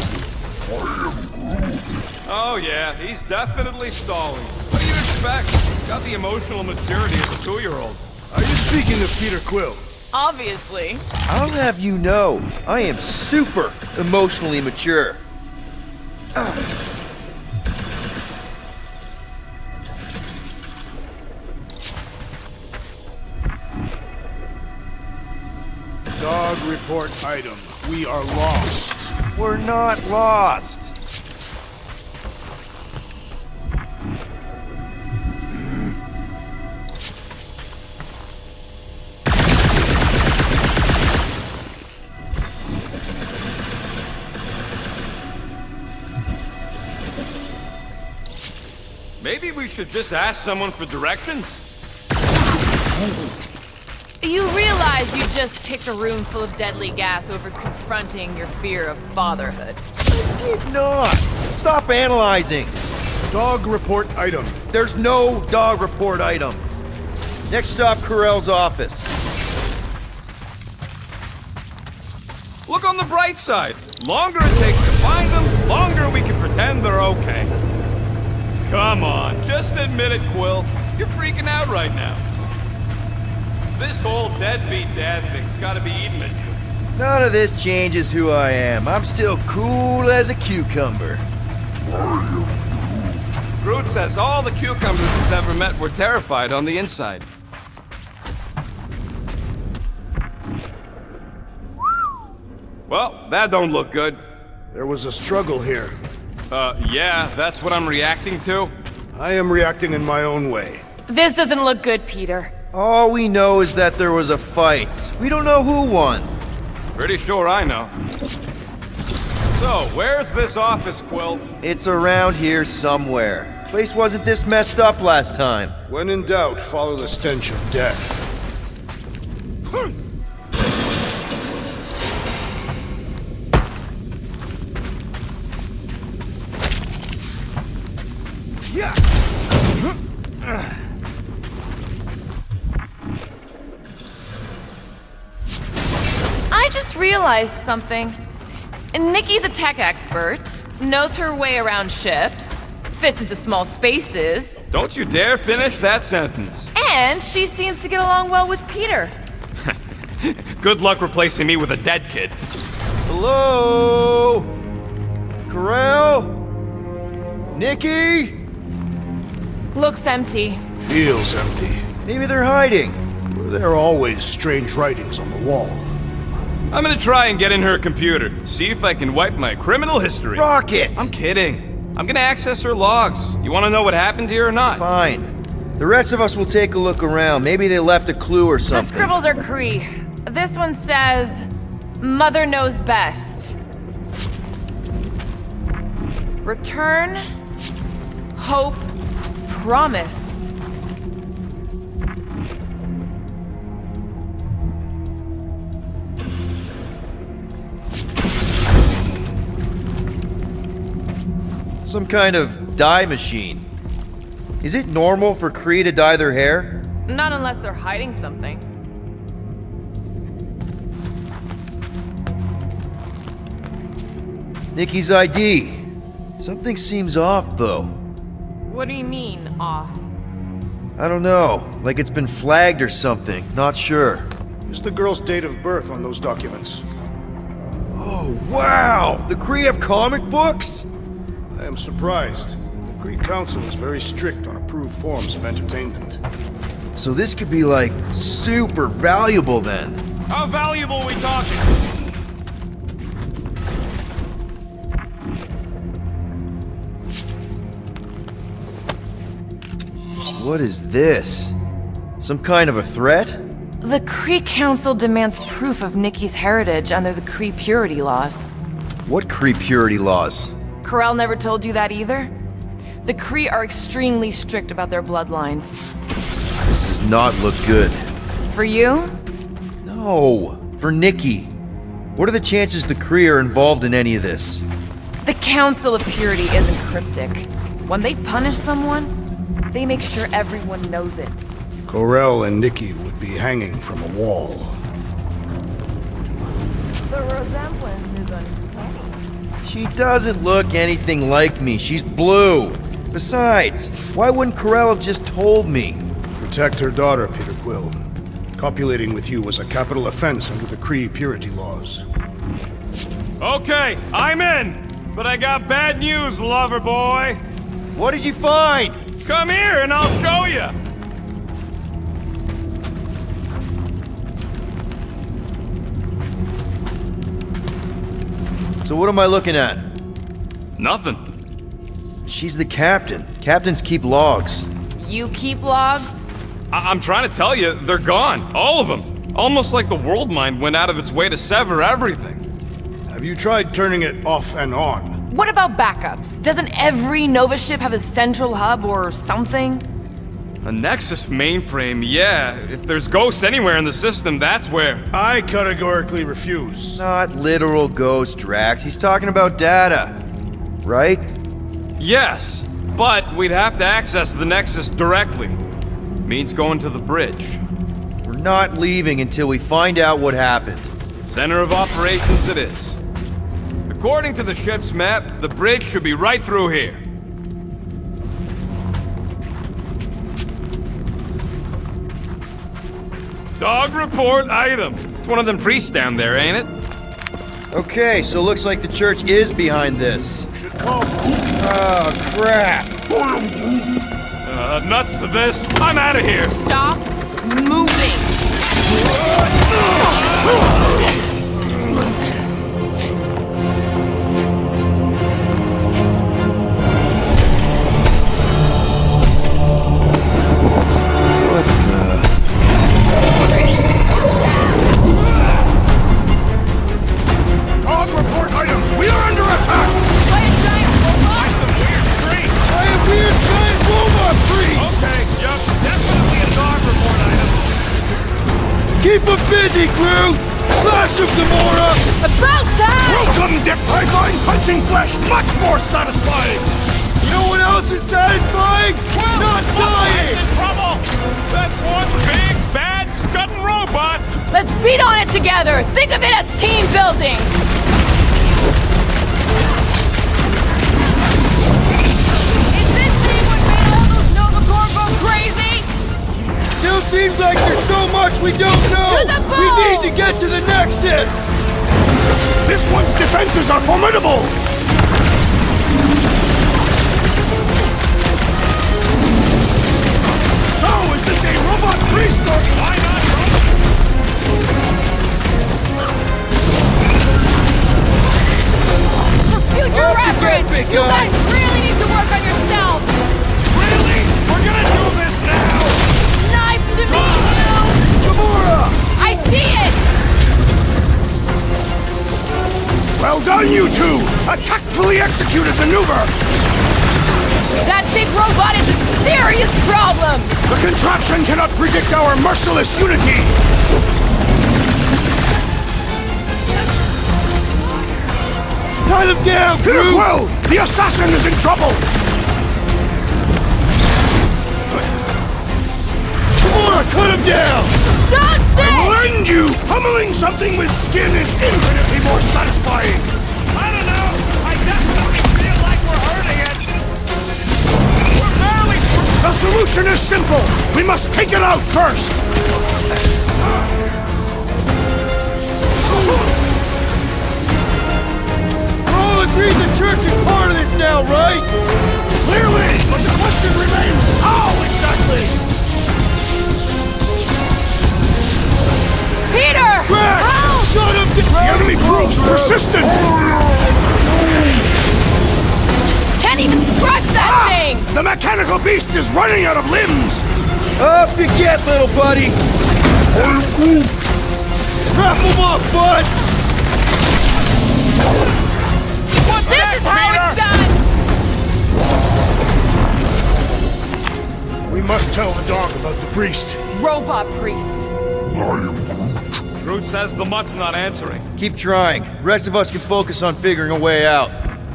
Oh yeah, he's definitely stalling. What do you expect? Got the emotional maturity of a 2-year-old. Are you speaking of Peter Quill? Obviously. I'll have you know, I am super emotionally mature. Dog report item. We are lost. We're not lost. Maybe we should just ask someone for directions? You realize you just picked a room full of deadly gas over confronting your fear of fatherhood. I did not. Stop analyzing. Dog report item. There's no dog report item. Next stop, Carell's office. Look on the bright side. Longer it takes to find them, longer we can pretend they're okay. Come on, just admit it, Quill. You're freaking out right now. This whole deadbeat dad thing's gotta be eating at you. None of this changes who I am. I'm still cool as a cucumber. Groot says all the cucumbers he's ever met were terrified on the inside. Well, that don't look good. There was a struggle here. Yeah, that's what I'm reacting to. I am reacting in my own way. This doesn't look good, Peter. All we know is that there was a fight. We don't know who won. Pretty sure I know. So, where's this office, Quill? It's around here somewhere. Place wasn't this messed up last time. When in doubt, follow the stench of death. I just realized something. Nikki's a tech expert, knows her way around ships, fits into small spaces, Don't you dare finish that sentence. and she seems to get along well with Peter. Good luck replacing me with a dead kid. Hello? Carell? Nikki? Looks empty. Feels empty. Maybe they're hiding. There are always strange writings on the wall. I'm gonna try and get in her computer, see if I can wipe my criminal history. Rocket! I'm kidding. I'm gonna access her logs. You wanna know what happened here or not? Fine. The rest of us will take a look around. Maybe they left a clue or The something. scribbles are Cree. This one says, Mother knows best. Return, hope, promise. Some kind of dye machine. Is it normal for Kree to dye their hair? Not unless they're hiding something. Nikki's ID. Something seems off, though. What do you mean, off? I don't know. Like it's been flagged or something. Not sure. Is the girl's date of birth on those documents? Oh, wow! The Kree have comic books? I am surprised. The Kree Council is very strict on approved forms of entertainment. So this could be like super valuable then. How valuable are we talking? What is this? Some kind of a threat? The Kree Council demands proof of Nikki's heritage under the Kree purity laws. What Kree purity laws? Carell never told you that either? The Kree are extremely strict about their bloodlines. This does not look good. For you? No, for Nikki. What are the chances the Kree are involved in any of this? The Council of Purity isn't cryptic. When they punish someone, they make sure everyone knows it. Corell and Nikki would be hanging from a wall. The resemblance is uncanny. She doesn't look anything like me. She's blue. Besides, why wouldn't Carell have just told me? Protect her daughter, Peter Quill. Copulating with you was a capital offense under the Kree purity laws. Okay, I'm in! But I got bad news, lover boy! What did you find? Come here and I'll show you! So what am I looking at? Nothing. She's the captain. Captains keep logs. You keep logs? I'm trying to tell you, they're gone. All of them. Almost like the world mind went out of its way to sever everything. Have you tried turning it off and on? What about backups? Doesn't every Nova ship have a central hub or something? A Nexus mainframe, yeah. If there's ghosts anywhere in the system, that's where. I categorically refuse. Not literal ghost, Drax. He's talking about data. Right? Yes, but we'd have to access the Nexus directly. Means going to the bridge. We're not leaving until we find out what happened. Center of operations it is. According to the ship's map, the bridge should be right through here. Dog report item. It's one of them priests down there, ain't it? Okay, so looks like the church is behind this. Oh, crap. Nuts to this. I'm out of here. Stop moving. Dog report item! We are under attack! By a giant robot? By a weird giant robot priest! Okay, yep, definitely a dog report item. Keep them busy, crew! Slash them, Gamora! About time! Welcome, Dip! I find punching flesh much more satisfying! You know what else is satisfying? Not dying! In trouble! That's one big, bad, scudding robot! Let's beat on it together! Think of it as team building! Is this thing what made all those Nova Corps go crazy? Still seems like there's so much we don't know! To the bone! We need to get to the Nexus! This one's defenses are formidable! So, is this a robot priest or... Why not? For future reference, big you guy. guys really need to work on yourself! Really? We're gonna do this now! Knife to me, you! Gamora! I see it! Well done, you two! A tactfully executed maneuver! That big robot is a serious problem! The contraption cannot predict our merciless unity! Tie them down, Peter crew! Quill! The assassin is in trouble! Gamora, cut him down! Dodge I this! will end you! Pummeling something with skin is infinitely more satisfying! I don't know! I definitely feel like we're hurting it! We're barely... The solution is simple! We must take it out first! We're all agreed the church is part of this now, right? Clearly! But the question remains, how exactly? Peter! Drax! Help! Shut him down! The enemy proves persistent! Can't even scratch that thing! The mechanical beast is running out of limbs! Up you get, little buddy! Wrap him up, bud! This is how it's done! We must tell the dog about the priest. Robot priest. Groot says the mutt's not answering. Keep trying. The rest of us can focus on figuring a way out.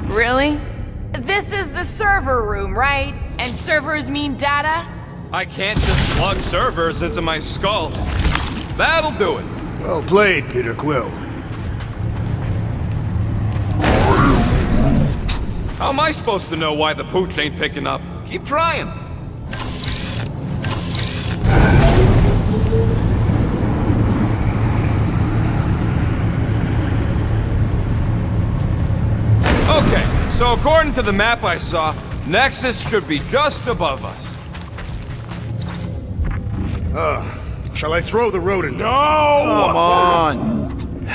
Really? This is the server room, right? And servers mean data? I can't just plug servers into my skull. That'll do it. Well played, Peter Quill. How am I supposed to know why the pooch ain't picking up? Keep trying. Okay, so according to the map I saw, Nexus should be just above us. Shall I throw the rodent? No! Come on!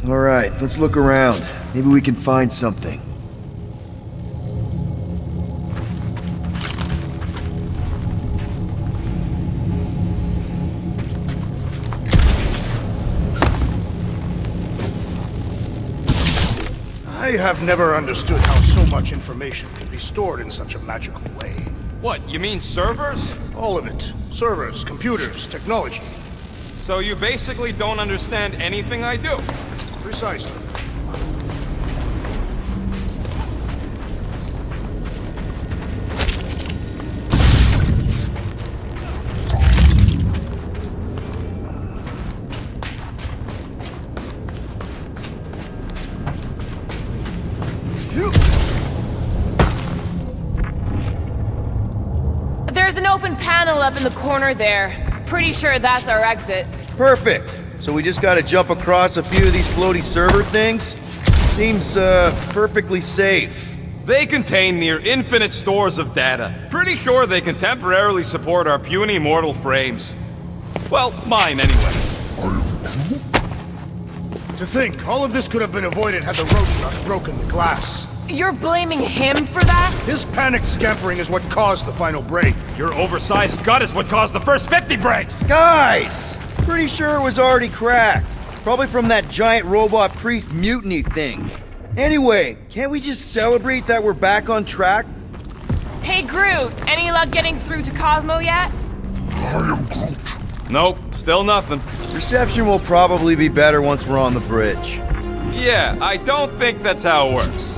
Alright, let's look around. Maybe we can find something. I have never understood how so much information can be stored in such a magical way. What, you mean servers? All of it. Servers, computers, technology. So you basically don't understand anything I do? Precisely. There's an open panel up in the corner there. Pretty sure that's our exit. Perfect. So we just gotta jump across a few of these floaty server things? Seems, perfectly safe. They contain near infinite stores of data. Pretty sure they can temporarily support our puny mortal frames. Well, mine anyway. To think, all of this could have been avoided had the rodent not broken the glass. You're blaming him for that? His panicked scampering is what caused the final break. Your oversized gut is what caused the first 50 breaks! Guys! Pretty sure it was already cracked. Probably from that giant robot priest mutiny thing. Anyway, can't we just celebrate that we're back on track? Hey Groot, any luck getting through to Cosmo yet? Nope, still nothing. Reception will probably be better once we're on the bridge. Yeah, I don't think that's how it works.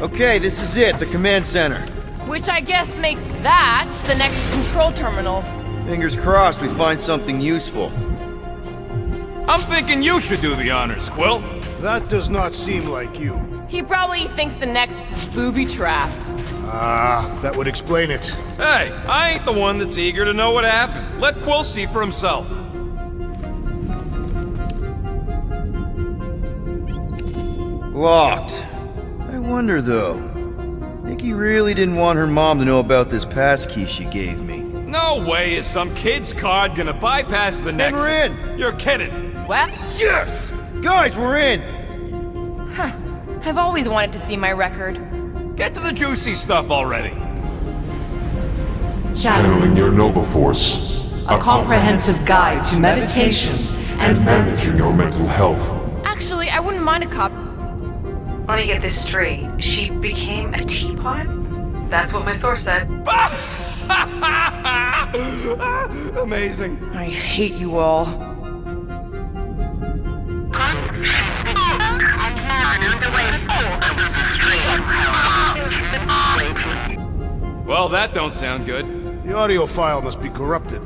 Okay, this is it, the command center. Which I guess makes that the next control terminal. Fingers crossed we find something useful. I'm thinking you should do the honors, Quill. That does not seem like you. He probably thinks the Nexus is booby-trapped. Ah, that would explain it. Hey, I ain't the one that's eager to know what happened. Let Quill see for himself. Locked. I wonder though. Nikki really didn't want her mom to know about this passkey she gave me. No way is some kid's card gonna bypass the Nexus. we're in. You're kidding. What? Yes! Guys, we're in! Huh. I've always wanted to see my record. Get to the juicy stuff already. Channeling your Nova Force. A comprehensive guide to meditation And managing your mental health. Actually, I wouldn't mind a cup. Let me get this straight. She became a teapot? That's what my source said. Amazing. I hate you all. Well, that don't sound good. The audio file must be corrupted.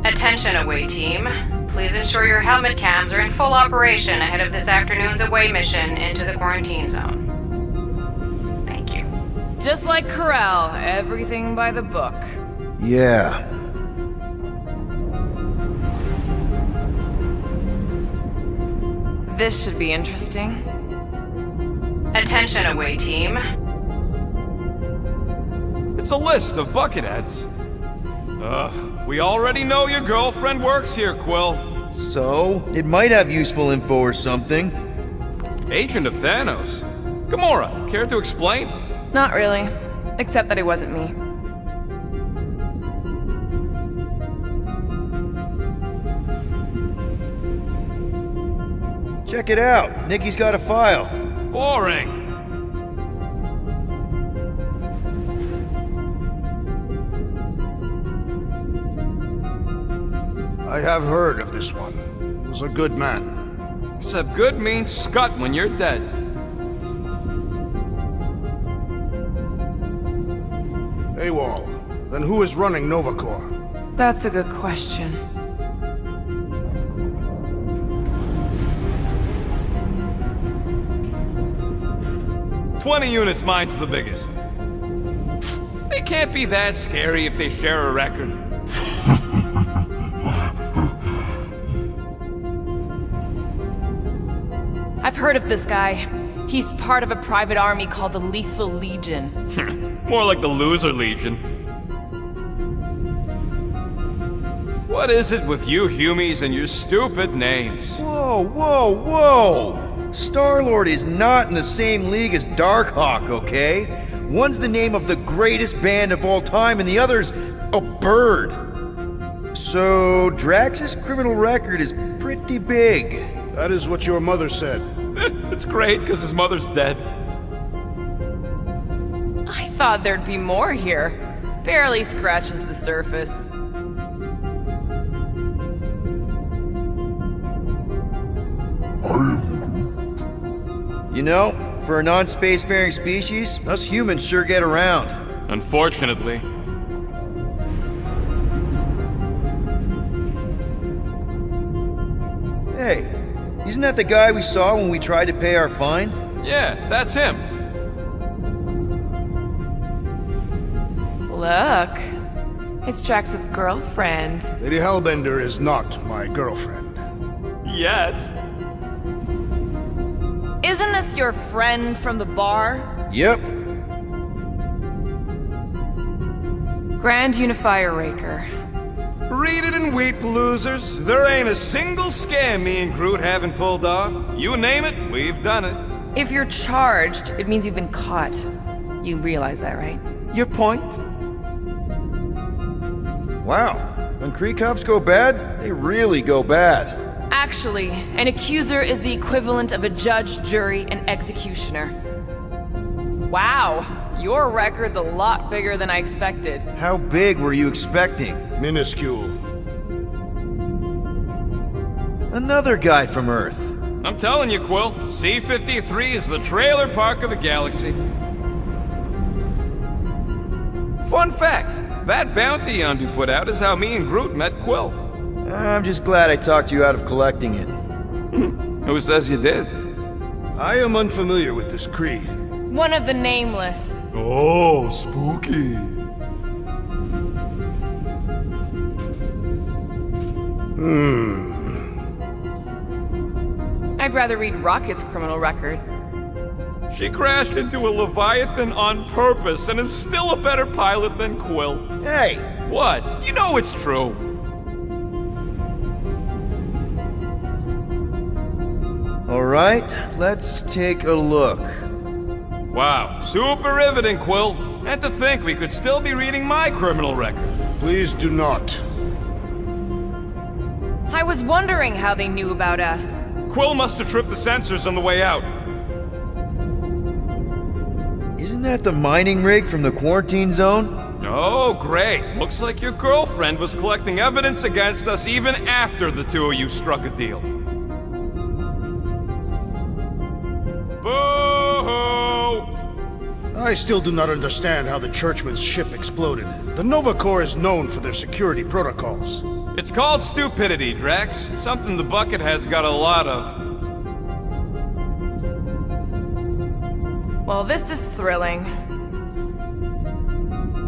Attention, away team. Please ensure your helmet cams are in full operation ahead of this afternoon's away mission into the quarantine zone. Thank you. Just like Corel, everything by the book. Yeah. This should be interesting. Attention, away team. It's a list of bucketheads. We already know your girlfriend works here, Quill. So, it might have useful info or something. Agent of Thanos. Gamora, care to explain? Not really. Except that it wasn't me. Check it out. Nikki's got a file. Boring. I have heard of this one. He was a good man. Except good means scut when you're dead. AWOL. Then who is running Novacore? That's a good question. "20 units, mine's the biggest. They can't be that scary if they share a record. I've heard of this guy. He's part of a private army called the Lethal Legion. More like the Loser Legion. What is it with you Humies and your stupid names? Whoa, whoa, whoa! Star-Lord is not in the same league as Darkhawk, okay? One's the name of the greatest band of all time, and the other's a bird. So, Drax's criminal record is pretty big. That is what your mother said. It's great, because his mother's dead. I thought there'd be more here. Barely scratches the surface. You know, for a non-spacefaring species, us humans sure get around. Unfortunately. Hey, isn't that the guy we saw when we tried to pay our fine? Yeah, that's him. Look, it's Drax's girlfriend. Lady Hellbender is not my girlfriend. Yet. Isn't this your friend from the bar? Yep. Grand Unifier Raker. Read it in Wheat Losers. There ain't a single scam me and Groot haven't pulled off. You name it, we've done it. If you're charged, it means you've been caught. You realize that, right? Your point? Wow. When Kree cops go bad, they really go bad. Actually, an accuser is the equivalent of a judge, jury, and executioner. Wow, your record's a lot bigger than I expected. How big were you expecting? Minuscule. Another guy from Earth. I'm telling you, Quill, C-53 is the trailer park of the galaxy. Fun fact, that bounty Yondu put out is how me and Groot met Quill. I'm just glad I talked you out of collecting it. Who says you did? I am unfamiliar with this Kree. One of the nameless. Oh, spooky. I'd rather read Rocket's criminal record. She crashed into a Leviathan on purpose and is still a better pilot than Quill. Hey! What? You know it's true. Alright, let's take a look. Wow, super riveting, Quill. And to think we could still be reading my criminal record. Please do not. I was wondering how they knew about us. Quill must have tripped the sensors on the way out. Isn't that the mining rig from the quarantine zone? Oh, great. Looks like your girlfriend was collecting evidence against us even after the two of you struck a deal. Boo-hoo! I still do not understand how the Churchman's ship exploded. The Nova Corps is known for their security protocols. It's called stupidity, Drax. Something the Buckethead's got a lot of. Well, this is thrilling.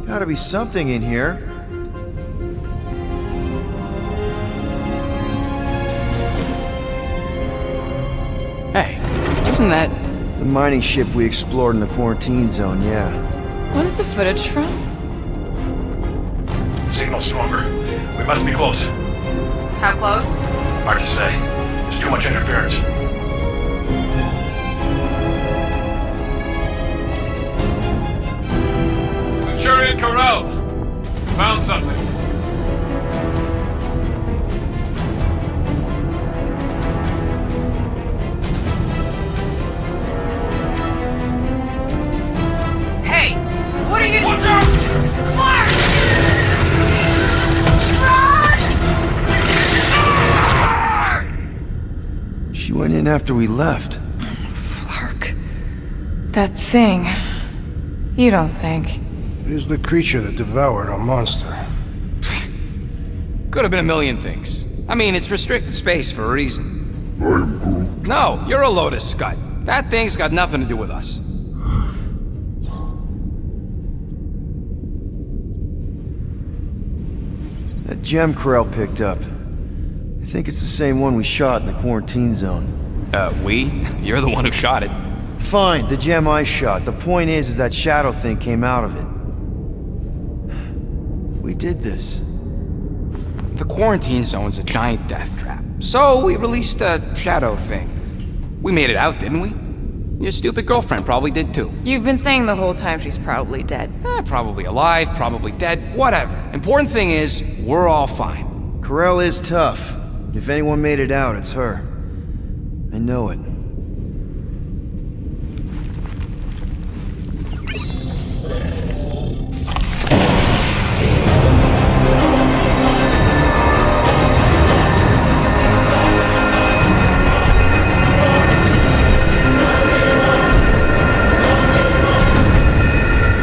Gotta be something in here. Hey, isn't that... The mining ship we explored in the quarantine zone, yeah. When's the footage from? Signal stronger. We must be close. How close? Hard to say. There's too much interference. Centurion Corral! Found something. Hey! What are you— Watch out! She went in after we left. Flark. That thing. You don't think. It is the creature that devoured our monster. Could have been a million things. I mean, it's restricted space for a reason. I'm Groot. No, you're a Lotus Scud. That thing's got nothing to do with us. That gem Corral picked up. I think it's the same one we shot in the quarantine zone. We? You're the one who shot it. Fine, the gem I shot. The point is that shadow thing came out of it. We did this. The quarantine zone's a giant death trap. So we released a shadow thing. We made it out, didn't we? Your stupid girlfriend probably did too. You've been saying the whole time she's probably dead. Probably alive, probably dead, whatever. Important thing is, we're all fine. Corell is tough. If anyone made it out, it's her. I know it.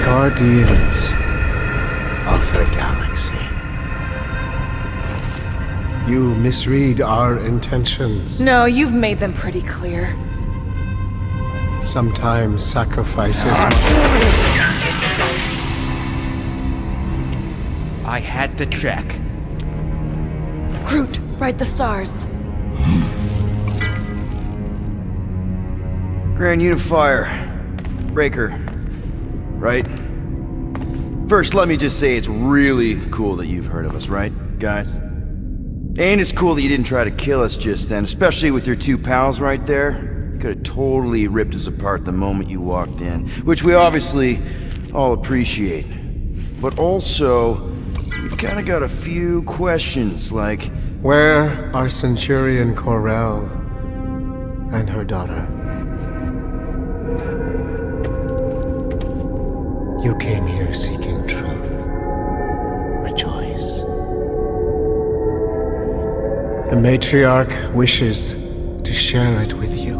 Guardians of the Galaxy. You misread our intentions. No, you've made them pretty clear. Sometimes sacrifices I had to check. Groot, write the stars. Grand Unifier. Breaker. Right? First, let me just say it's really cool that you've heard of us, right, guys? And it's cool that you didn't try to kill us just then, especially with your two pals right there. You could have totally ripped us apart the moment you walked in, which we obviously all appreciate. But also, we've kind of got a few questions, like... Where are Centurion Corell and her daughter? You came here seeking truth. Rejoice. The matriarch wishes to share it with you.